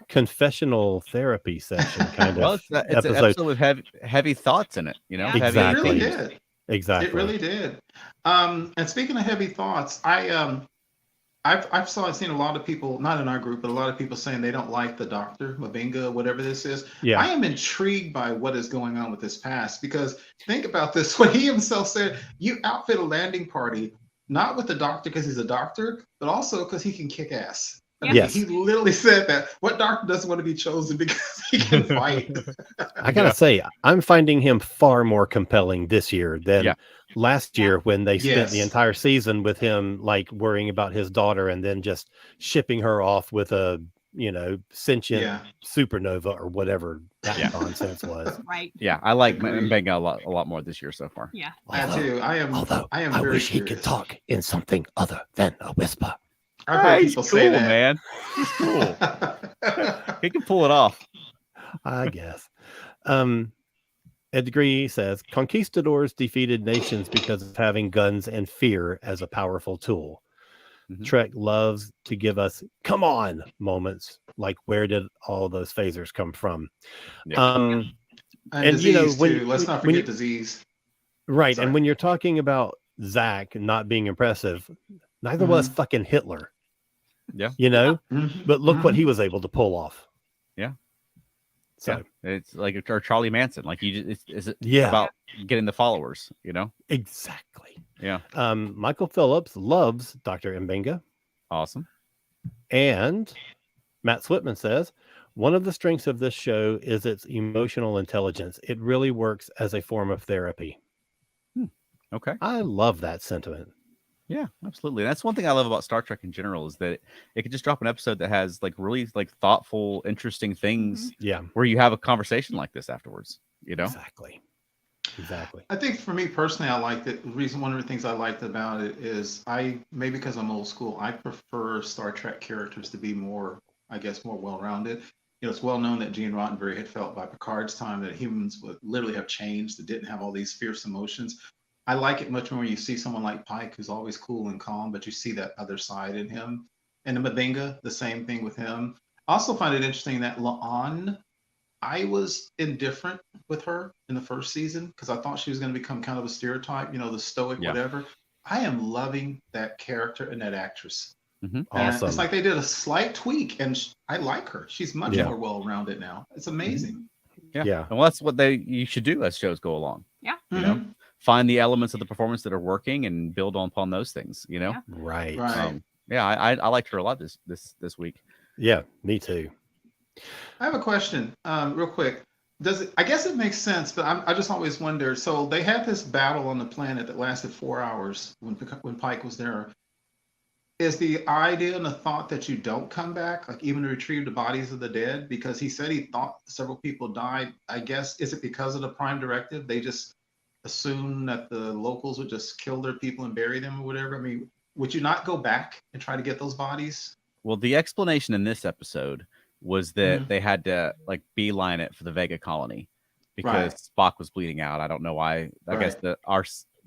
confessional therapy session kind of it's an episode with heavy thoughts in it, you know. Exactly. It really did. Exactly. It really did. And speaking of heavy thoughts, I've seen a lot of people, not in our group, but a lot of people saying they don't like the Doctor, Mabinga, whatever this is. Yeah. I am intrigued by what is going on with this past, because think about this, when he himself said, you outfit a landing party, not with the Doctor because he's a doctor, but also because he can kick ass. I mean, he literally said that. What doctor doesn't want to be chosen because he can fight? I gotta say, I'm finding him far more compelling this year than last year when they spent the entire season with him like worrying about his daughter and then just shipping her off with a sentient supernova or whatever that nonsense was. Right. Yeah, I like Agreed. Mbenga a lot more this year so far. Yeah. I too. I am I very wish he curious. could talk in something other than a whisper. I've heard He's people cool, say that. man. He's cool. He can pull it off. I guess. Ed Degree says conquistadors defeated nations because of having guns and fear as a powerful tool. Mhm. Trek loves to give us "come on" moments, like where did all those phasers come from? Yeah. And disease too. Let's not forget you, disease. right, Sorry. and when you're talking about Zach not being impressive, neither was fucking Hitler. Yeah. But look what he was able to pull off. Yeah. So it's like or Charlie Manson. Like it's Yeah. about getting the followers, exactly. Yeah. Michael Phillips loves Dr. Mbenga. Awesome. And Matt Switman says, one of the strengths of this show is its emotional intelligence. It really works as a form of therapy. Okay. I love that sentiment. Yeah, absolutely. That's one thing I love about Star Trek in general is that it could just drop an episode that has like really like thoughtful, interesting things. Yeah. Where you have a conversation like this afterwards, Exactly. I think for me personally, I liked it. One of the things I liked about it is maybe because I'm old school, I prefer Star Trek characters to be more well-rounded. It's well known that Gene Roddenberry had felt by Picard's time that humans would literally have changed, that didn't have all these fierce emotions. I like it much more when you see someone like Pike, who's always cool and calm, but you see that other side in him. And Mbenga, the same thing with him. I also find it interesting that La'an, I was indifferent with her in the first season because I thought she was going to become kind of a stereotype, the stoic, whatever. I am loving that character and that actress. Mm-hmm. Awesome. It's like they did a slight tweak, and I like her. She's much more well-rounded now. It's amazing. Yeah. And that's what you should do as shows go along. Yeah. Find the elements of the performance that are working and build upon those things. Right. I liked her a lot this week. Yeah, me too. I have a question, real quick. I guess it makes sense, but I just always wonder. So they had this battle on the planet that lasted 4 hours when Pike was there. Is the idea and the thought that you don't come back, like even to retrieve the bodies of the dead? Because he said he thought several people died. I guess, is it because of the Prime Directive? They just assume that the locals would just kill their people and bury them or whatever? I mean, would you not go back and try to get those bodies? Well, the explanation in this episode was that they had to like beeline it for the Vega colony because Spock was bleeding out. I don't know why. I guess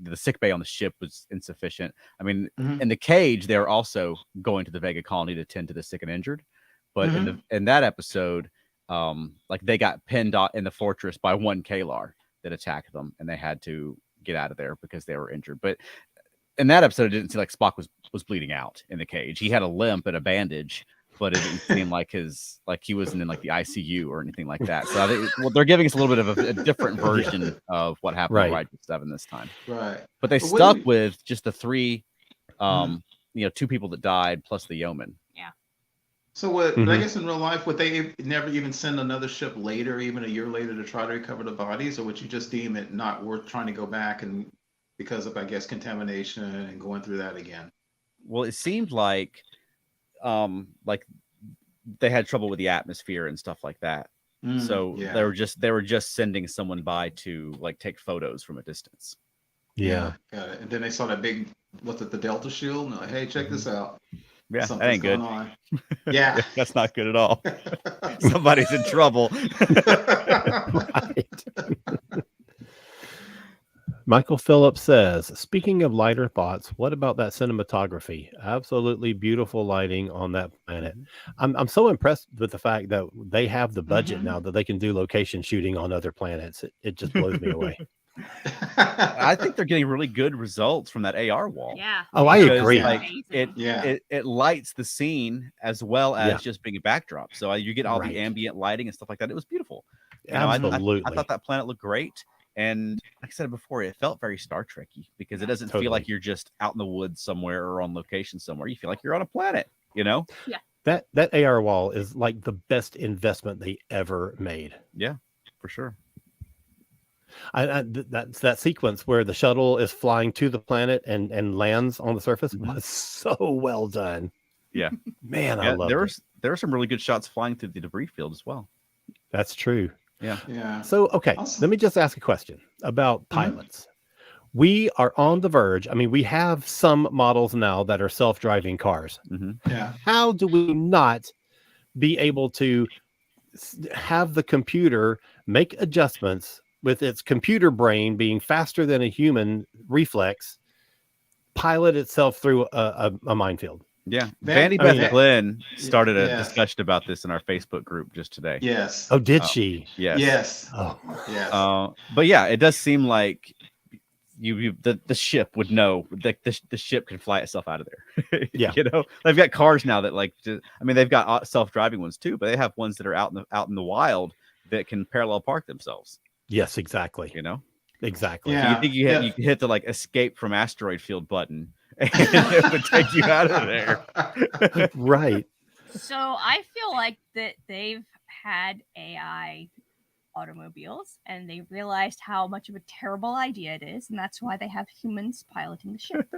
the sick bay on the ship was insufficient. I mean, in the cage, they were also going to the Vega colony to tend to the sick and injured. But in that episode, like they got pinned in the fortress by one Kalar that attacked them, and they had to get out of there because they were injured. But in that episode, it didn't seem like Spock was bleeding out in the cage. He had a limp and a bandage, but it didn't seem like he wasn't in like the ICU or anything like that. So I think, they're giving us a little bit of a different version of what happened in Ride 7 this time. Right. But they stuck with just the three, two people that died plus the yeoman. Yeah. So I guess in real life, would they never even send another ship later, even a year later, to try to recover the bodies, or would you just deem it not worth trying to go back and because of, I guess, contamination and going through that again? Well, it seemed like they had trouble with the atmosphere and stuff like that. So they were just sending someone by to like take photos from a distance. Yeah. Got it. And then they saw that big, what's it, the Delta shield? And they're like, hey, check this out. Yeah, Something's that ain't good. going on. Yeah. That's not good at all. Somebody's in trouble. Right. Michael Phillips says, speaking of lighter thoughts, what about that cinematography? Absolutely beautiful lighting on that planet. I'm so impressed with the fact that they have the budget now that they can do location shooting on other planets. It just blows me away. I think they're getting really good results from that AR wall. Yeah. Oh, I agree. Like, it lights the scene as well as just being a backdrop. So you get all the ambient lighting and stuff like that. It was beautiful. Absolutely. I thought that planet looked great. And like I said before, it felt very Star Trek-y because it doesn't feel like you're just out in the woods somewhere or on location somewhere. You feel like you're on a planet, Yeah. That AR wall is like the best investment they ever made. Yeah, for sure. That's that sequence where the shuttle is flying to the planet and lands on the surface was so well done. Yeah. Man, I Yeah, love there were some really good shots flying through the debris field as well. That's true. Yeah. Yeah. So, okay, Also- let me just ask a question about pilots. We are on the verge. I mean, we have some models now that are self-driving cars. Yeah. How do we not be able to have the computer make adjustments with its computer brain being faster than a human reflex, pilot itself through a minefield? Yeah. Van- Vandy Beth I mean- Glenn started a Yes. discussion about this in our Facebook group just today. Yes. Oh, did Oh, she? Yes. Yes. Oh, Yes. But yeah, it does seem like the ship would know that the ship can fly itself out of there. Yeah. You know, they've got cars now that I mean, they've got self-driving ones too, but they have ones that are out in the wild that can parallel park themselves. yes, exactly. You know, Exactly. so Yeah. you think you could hit the like escape from asteroid field button and it would take you out of there. Right. So I feel like that they've had AI automobiles and they realized how much of a terrible idea it is, and that's why they have humans piloting the ship.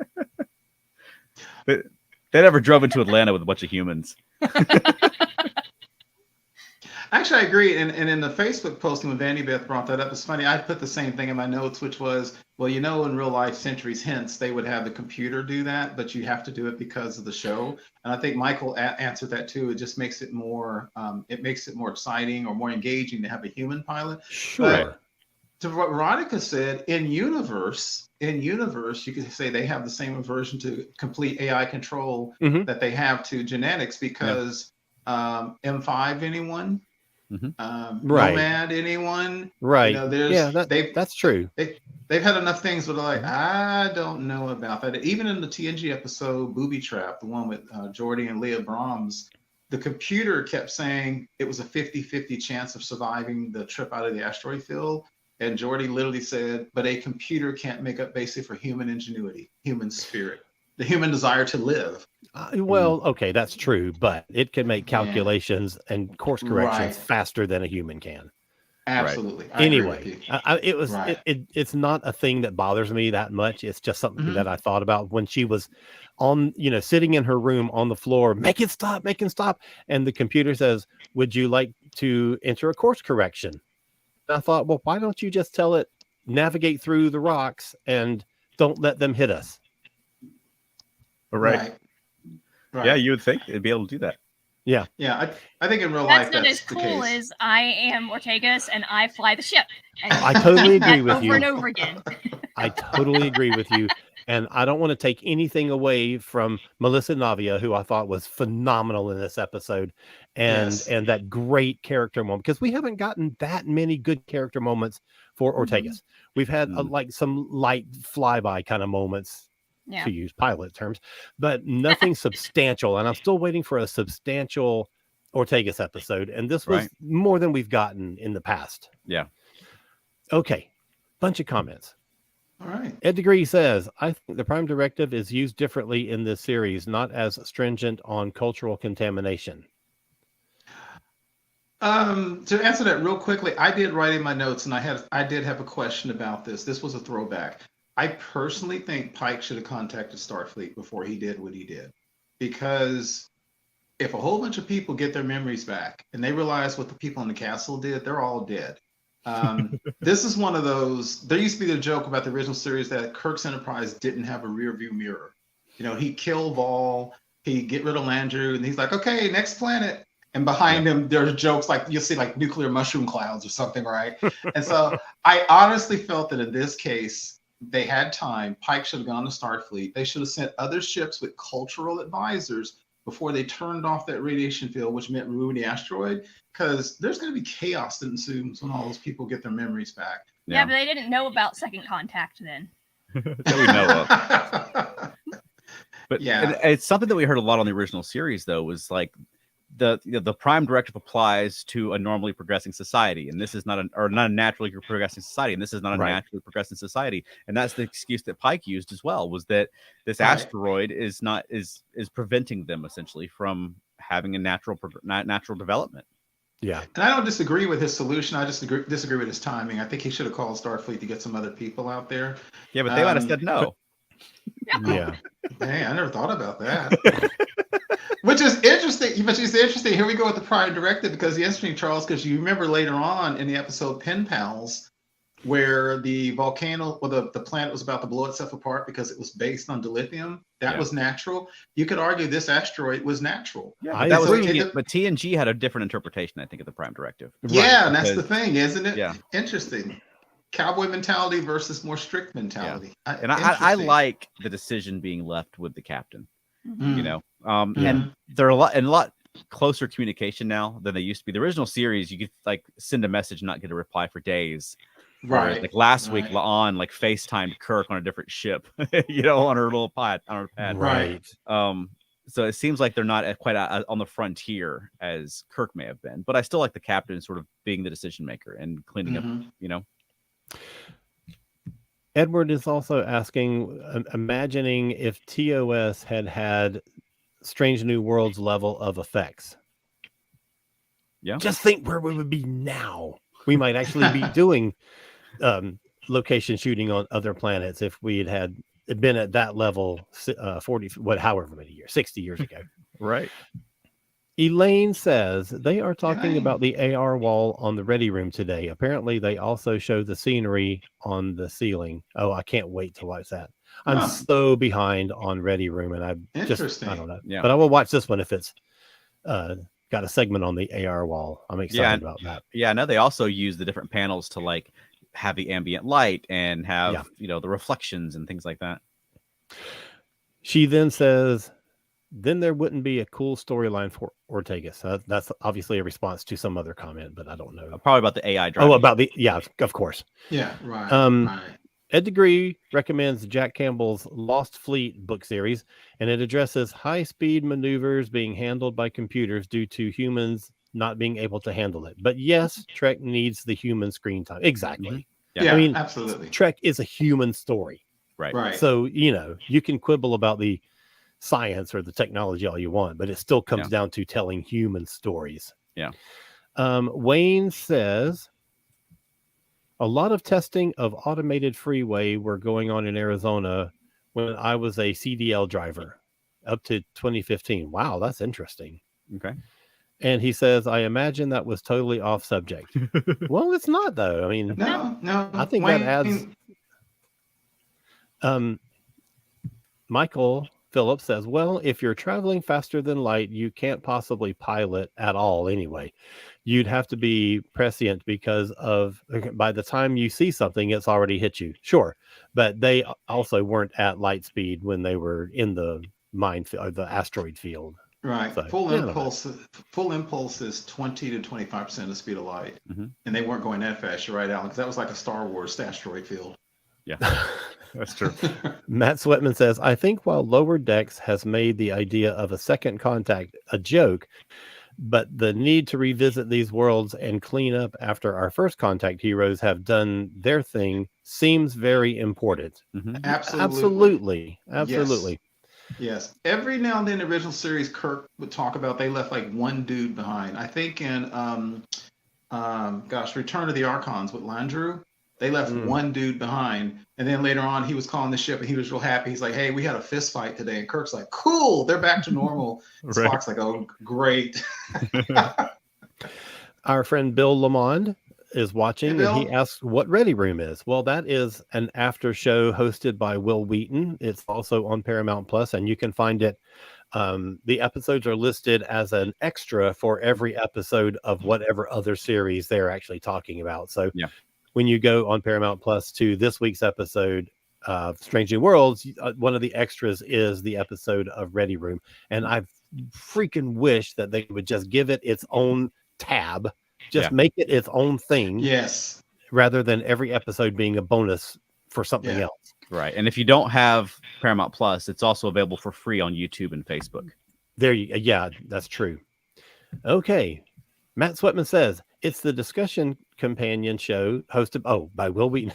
They never drove into Atlanta with a bunch of humans. Actually, I agree. And in the Facebook posting when Vandy Beth brought that up, it's funny. I put the same thing in my notes, which was, well, you know, in real life, centuries hence, they would have the computer do that, but you have to do it because of the show. And I think Michael answered that too. It just makes it more, exciting or more engaging to have a human pilot. Sure. To what Veronica said, in universe, you could say they have the same aversion to complete AI control Mhm. that they have to genetics because M5, anyone? Right. Nomad, anyone? Right. You know, there's Yeah, they've that's true. they've had enough things where they're like, I don't know about that. Even in the TNG episode Booby Trap, the one with Jordy and Leah Brahms, the computer kept saying it was a 50-50 chance of surviving the trip out of the asteroid field. And Jordy literally said, but a computer can't make up basically for human ingenuity, human spirit, the human desire to live. Well, okay, that's true, but it can make calculations and course corrections Right. faster than a human can. Absolutely. I agree with Anyway, you. it's not a thing that bothers me that much. It's just something Mhm. that I thought about when she was on, sitting in her room on the floor, make it stop. And the computer says, would you like to enter a course correction? And I thought, well, why don't you just tell it, navigate through the rocks and don't let them hit us? Right. Right. Yeah, you would think it'd be able to do that. Yeah. Yeah, I think in real That's life not that's as the cool case. as I am Ortegas and I fly the ship. And I totally agree with over you. and over again. I totally agree with you. And I don't want to take anything away from Melissa Navia, who I thought was phenomenal in this episode, and Yes. and that great character moment, because we haven't gotten that many good character moments for Ortegas. We've had like some light flyby kind of moments, Yeah. to use pilot terms, but nothing substantial. And I'm still waiting for a substantial Ortegas episode. And this was Right. more than we've gotten in the past. Yeah. Okay. Bunch of comments. All right. Ed Degree says, I think the Prime Directive is used differently in this series, not as stringent on cultural contamination. To answer that real quickly, I did write in my notes, and I did have a question about this. This was a throwback. I personally think Pike should have contacted Starfleet before he did what he did, because if a whole bunch of people get their memories back and they realize what the people in the castle did, they're all dead. This is one of those. There used to be the joke about the original series that Kirk's Enterprise didn't have a rear view mirror. You know, he'd kill Vol, he'd get rid of Landru, and he's like, okay, next planet. And behind him, there's jokes like you'll see like nuclear mushroom clouds or something, right? And so I honestly felt that in this case, they had time. Pike should have gone to Starfleet. They should have sent other ships with cultural advisors before they turned off that radiation field, which meant removing the asteroid, because there's going to be chaos that ensues when all those people get their memories back. Yeah, but they didn't know about second contact then. That we know of. But Yeah. it's something that we heard a lot on the original series, though, was like the Prime Directive applies to a normally progressing society, and this is not a naturally progressing society, and this is not a naturally progressing society, and that's the excuse that Pike used as well, was that this asteroid is preventing them essentially from having a natural development. Yeah, and I don't disagree with his solution. I just disagree with his timing. I think he should have called Starfleet to get some other people out there. Yeah, but they might have said no. Yeah. Hey, I never thought about that. Which is interesting. But it's interesting. Here we go with the Prime Directive, because the interesting, Charles, because you remember later on in the episode Pen Pals, where the volcano or the planet was about to blow itself apart because it was based on dilithium. That was natural. You could argue this asteroid was natural. Yeah, I that was agree. but TNG had a different interpretation, I think, of the Prime Directive. Yeah, and that's the thing, isn't it? Yeah. Interesting. Cowboy mentality versus more strict mentality. And I like the decision being left with the captain. You know, and they're a lot closer communication now than they used to be. The original series, you could like send a message and not get a reply for days. Right. Like last week, La'an like FaceTimed Kirk on a different ship, you know, on her little pad. Right. So it seems like they're not quite on the frontier as Kirk may have been, but I still like the captain sort of being the decision maker and cleaning up, you know. Edward is also asking, imagining if TOS had Strange New Worlds level of effects. Yeah. Just think where we would be now. We might actually be doing location shooting on other planets if we had been at that level however many years, 60 years ago. Right. Elaine says they are talking about the AR wall on the ready room today. Apparently, they also show the scenery on the ceiling. Oh, I can't wait to watch that. I'm so behind on Ready Room, and I don't know. Yeah. But I will watch this one if it's got a segment on the AR wall. I'm excited about that. Yeah, I know they also use the different panels to like have the ambient light and have you know the reflections and things like that. She then says, then there wouldn't be a cool storyline for Ortega. So that's obviously a response to some other comment, but I don't know. Probably about the AI driving. Oh, about of course. Yeah, right. Ed Degree recommends Jack Campbell's Lost Fleet book series, and it addresses high-speed maneuvers being handled by computers due to humans not being able to handle it. But yes, Trek needs the human screen time. Exactly. Yeah, I mean, absolutely. Trek is a human story. Right. So, you know, you can quibble about the science or the technology all you want, but it still comes down to telling human stories. Yeah. Wayne says, a lot of testing of automated freeway were going on in Arizona when I was a CDL driver up to 2015. Wow, that's interesting. Okay. And he says, I imagine that was totally off subject. Well, it's not, though. I mean, no. I think that adds. Michael Phillips says, well, if you're traveling faster than light, you can't possibly pilot at all anyway. You'd have to be prescient because by the time you see something, it's already hit you. Sure. But they also weren't at light speed when they were in the the asteroid field. Right. So, full impulse is 20 to 25% of the speed of light. And they weren't going that fast. You're right, Alan, because that was like a Star Wars asteroid field. Yeah, that's true. Matt Sweatman says, I think while Lower Decks has made the idea of a second contact a joke, but the need to revisit these worlds and clean up after our first contact heroes have done their thing seems very important. Absolutely. Yes. Every now and then, the original series, Kirk would talk about they left like one dude behind. I think in Return of the Archons with Landru, they left one dude behind, and then later on he was calling the ship and he was real happy. He's like, hey, we had a fist fight today. And Kirk's like, cool, they're back to normal. Spock's like, oh, great. Our friend Bill Lamond is watching, and he asks what Ready Room is. Well, that is an after show hosted by Will Wheaton. It's also on Paramount Plus, and you can find it. The episodes are listed as an extra for every episode of whatever other series they're actually talking about. So when you go on Paramount Plus to this week's episode of Strange New Worlds, one of the extras is the episode of Ready Room. And I freaking wish that they would just give it its own tab, make it its own thing. Yes. Rather than every episode being a bonus for something else. Right. And if you don't have Paramount Plus, it's also available for free on YouTube and Facebook. That's true. Okay. Matt Sweatman says, it's the discussion companion show hosted by Will Wheaton.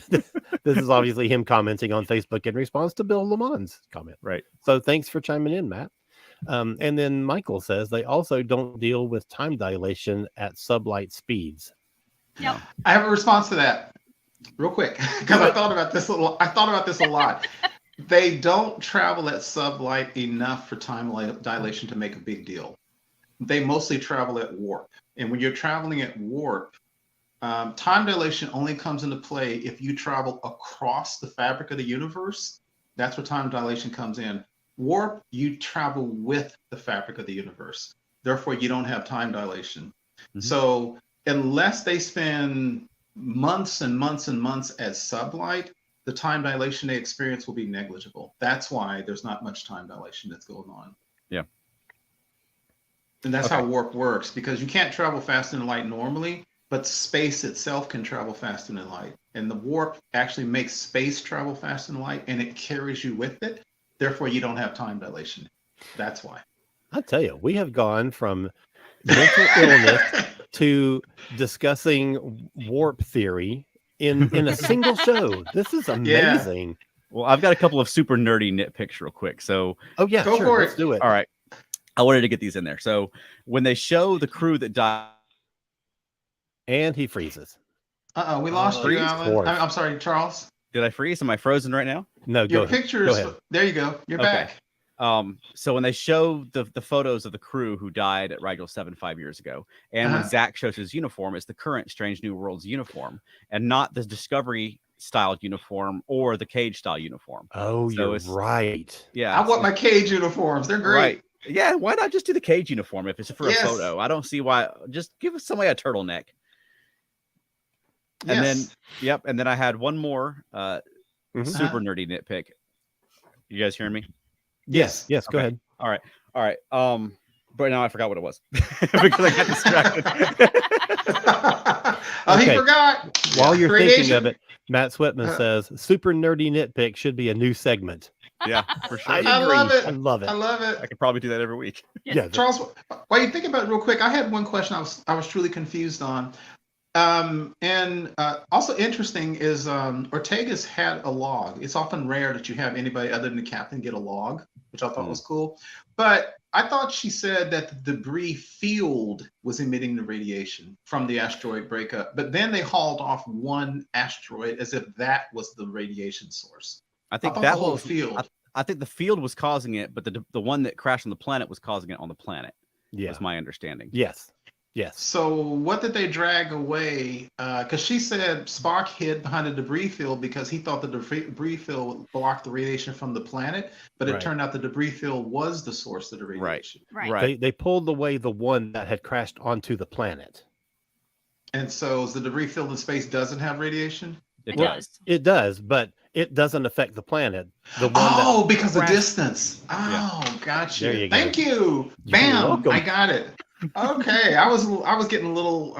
This is obviously him commenting on Facebook in response to Bill Lamond's comment. Right. So thanks for chiming in, Matt. And then Michael says they also don't deal with time dilation at sublight speeds. Yep. I have a response to that real quick because I thought about this a lot. They don't travel at sublight enough for time dilation to make a big deal. They mostly travel at warp. And when you're traveling at warp, time dilation only comes into play if you travel across the fabric of the universe. That's where time dilation comes in. Warp, you travel with the fabric of the universe. Therefore, you don't have time dilation. Mm-hmm. So unless they spend months and months and months at sublight, the time dilation they experience will be negligible. That's why there's not much time dilation that's going on. Yeah. And that's how warp works, because you can't travel faster than light normally, but space itself can travel faster than light. And the warp actually makes space travel faster than light, and it carries you with it. Therefore, you don't have time dilation. That's why. I tell you, we have gone from mental illness to discussing warp theory in a single show. This is amazing. Yeah. Well, I've got a couple of super nerdy nitpicks real quick. So, go for it. Let's do it. All right. I wanted to get these in there. So, when they show the crew that died, and he freezes. We lost you, Alan. I'm sorry, Charles. Did I freeze? Am I frozen right now? No, your pictures. There you go. You're back. So when they show the photos of the crew who died at Rigel 7 5 years ago, and when Zach shows his uniform, it's the current Strange New Worlds uniform, and not the Discovery styled uniform or the Cage style uniform. Oh, so you're right. Yeah, I want my Cage uniforms. They're great. Right. Yeah, why not just do the Cage uniform if it's for a photo? I don't see why. Just give somebody a turtleneck. And then I had one more super nerdy nitpick. You guys hearing me? Yes. Go ahead. All right. But now I forgot what it was because I got distracted. He forgot. While you're thinking of it, Matt Swetman says super nerdy nitpick should be a new segment. Yeah, for sure. I love it. I love it. I love it. I could probably do that every week. Yeah. Charles, while you think about it real quick, I had one question I was truly confused on. And also interesting is Ortega's had a log. It's often rare that you have anybody other than the captain get a log, which I thought was cool. But I thought she said that the debris field was emitting the radiation from the asteroid breakup. But then they hauled off one asteroid as if that was the radiation source. I think that whole field. I think the field was causing it, but the one that crashed on the planet was causing it on the planet. Yeah, was my understanding. Yes. So what did they drag away? Because she said Spock hid behind the debris field because he thought the debris field blocked the radiation from the planet, but it turned out the debris field was the source of the radiation. Right. They pulled away the one that had crashed onto the planet. And so the debris field in space doesn't have radiation? It does. It does, but it doesn't affect the planet. The one because of distance. Gotcha. There you go. Thank you. Bam! I got it. Okay, I was getting a little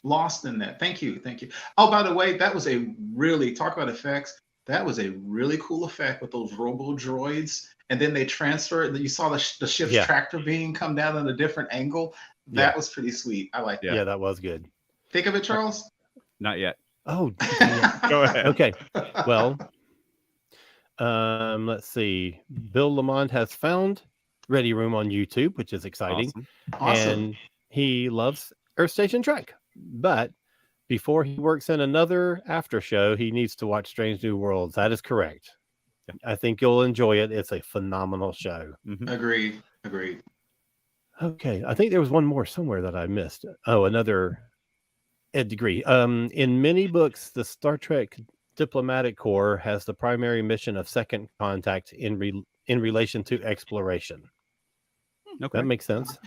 lost in that. Thank you. Oh, by the way, that was talk about effects. That was a really cool effect with those robo droids, and then they transferred. You saw the ship's tractor beam come down at a different angle. That was pretty sweet. I like that. Yeah, that was good. Think of it, Charles. Not yet. Oh, go ahead. Okay. Well, let's see. Bill Lamont has found Ready Room on YouTube, which is exciting. Awesome. And he loves Earth Station Trek. But before he works in another after show, he needs to watch Strange New Worlds. That is correct. I think you'll enjoy it. It's a phenomenal show. Mm-hmm. Agreed. Okay. I think there was one more somewhere that I missed. Oh, another Ed Degree. In many books, the Star Trek Diplomatic Corps has the primary mission of second contact in relation to exploration. Okay. That makes sense.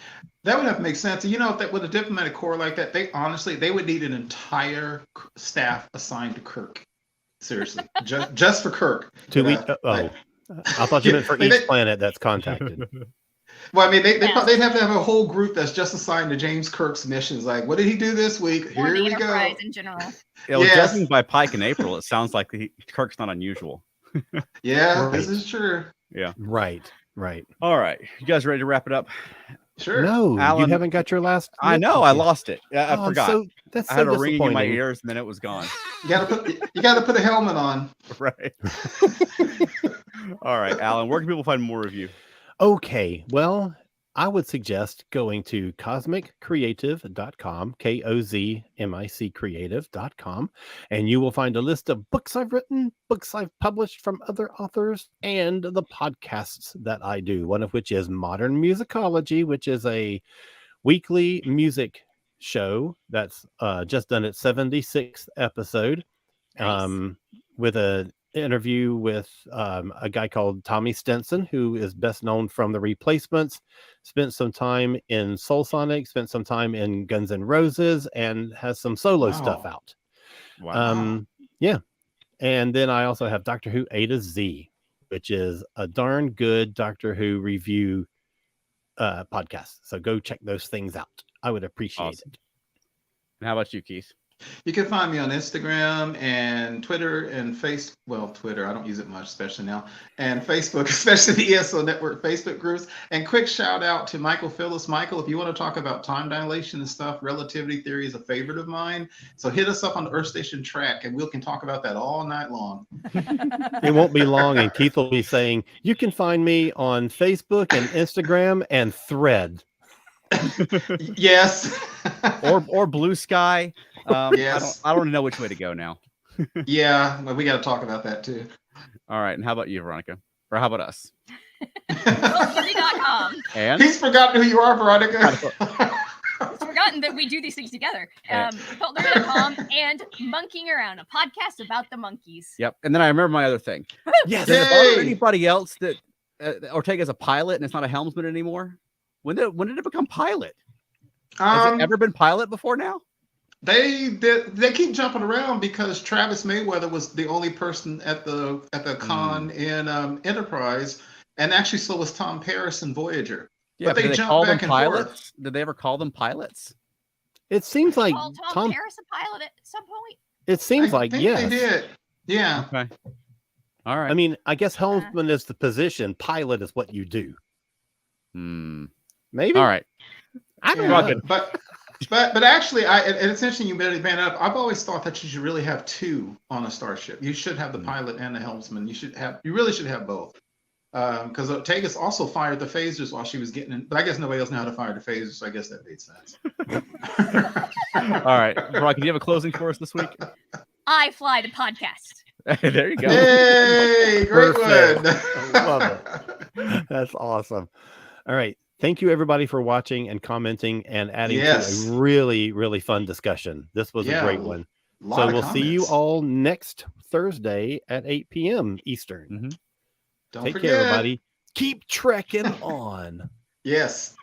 That would have to make sense. You know, if that with a diplomatic corps like that, they would need an entire staff assigned to Kirk. Seriously, just for Kirk. I thought you meant for each planet that's contacted. Well, I mean, they'd have to have a whole group that's just assigned to James Kirk's missions. Like, what did he do this week? Here we go. In general. Judging by Pike in April, it sounds like Kirk's not unusual. Yeah, this is true. Yeah. Right. All right. You guys ready to wrap it up? Sure. No, Alan, you haven't got your last. I know. I lost it. I forgot. That's I had a ringing in my ears, and then it was gone. You got to put a helmet on. Right. All right, Alan. Where can people find more of you? Okay. Well, I would suggest going to cosmiccreative.com, KOZMIC creative.com, and you will find a list of books I've written, books I've published from other authors, and the podcasts that I do, one of which is Modern Musicology, which is a weekly music show that's just done its 76th episode. Nice. With an interview with a guy called Tommy Stinson, who is best known from The Replacements, spent some time in Soul Sonic, spent some time in Guns N' Roses, and has some solo stuff out. Wow. Yeah. And then I also have Doctor Who A to Z, which is a darn good Doctor Who review podcast. So go check those things out. I would appreciate it. And how about you, Keith? You can find me on Instagram and Twitter and Twitter. I don't use it much, especially now. And Facebook, especially the ESO Network Facebook groups. And quick shout out to Michael Phillips. Michael, if you want to talk about time dilation and stuff, relativity theory is a favorite of mine. So hit us up on the Earth Station track and we can talk about that all night long. It won't be long, and Keith will be saying, you can find me on Facebook and Instagram and Thread. Yes. or Blue Sky. Yes. I don't know which way to go now. Yeah, well, we got to talk about that too. All right. And how about you, Veronica? Or how about us? Easy.com. And He's forgotten who you are, Veronica. He's forgotten that we do these things together. Cultnerd.com and Monkeying Around, a podcast about the monkeys. Yep. And then I remember my other thing. Yes. Does it bother Yay! anybody else that Ortega's a pilot and it's not a helmsman anymore? When did it become pilot? Has it ever been pilot before now? They keep jumping around because Travis Mayweather was the only person at the con in Enterprise, and actually so was Tom Paris in Voyager. Yeah, but they did they jump call them back and pilots? forth. Did they ever call them pilots? It seems like Call Tom Paris a pilot at some point. It seems I like think yes. they did. Yeah. Okay. All right. I mean, I guess helmsman is the position. Pilot is what you do. Maybe. All right. I don't Yeah, know. but actually, and it's interesting you made it up. I've always thought that you should really have two on a starship. You should have the pilot and the helmsman. You really should have both. Because Ortega's also fired the phasers while she was getting in, but I guess nobody else knew how to fire the phasers, so I guess that made sense. All right. Veronica, do you have a closing for us this week? I fly the podcast. There you go. Hey, great Perfect. one. I love it. That's awesome. All right. Thank you, everybody, for watching and commenting and adding to a really, really fun discussion. This was a great one. So we'll see you all next Thursday at 8 p.m. Eastern. Mm-hmm. Don't Take forget. care, everybody. Keep trekking on. Yes.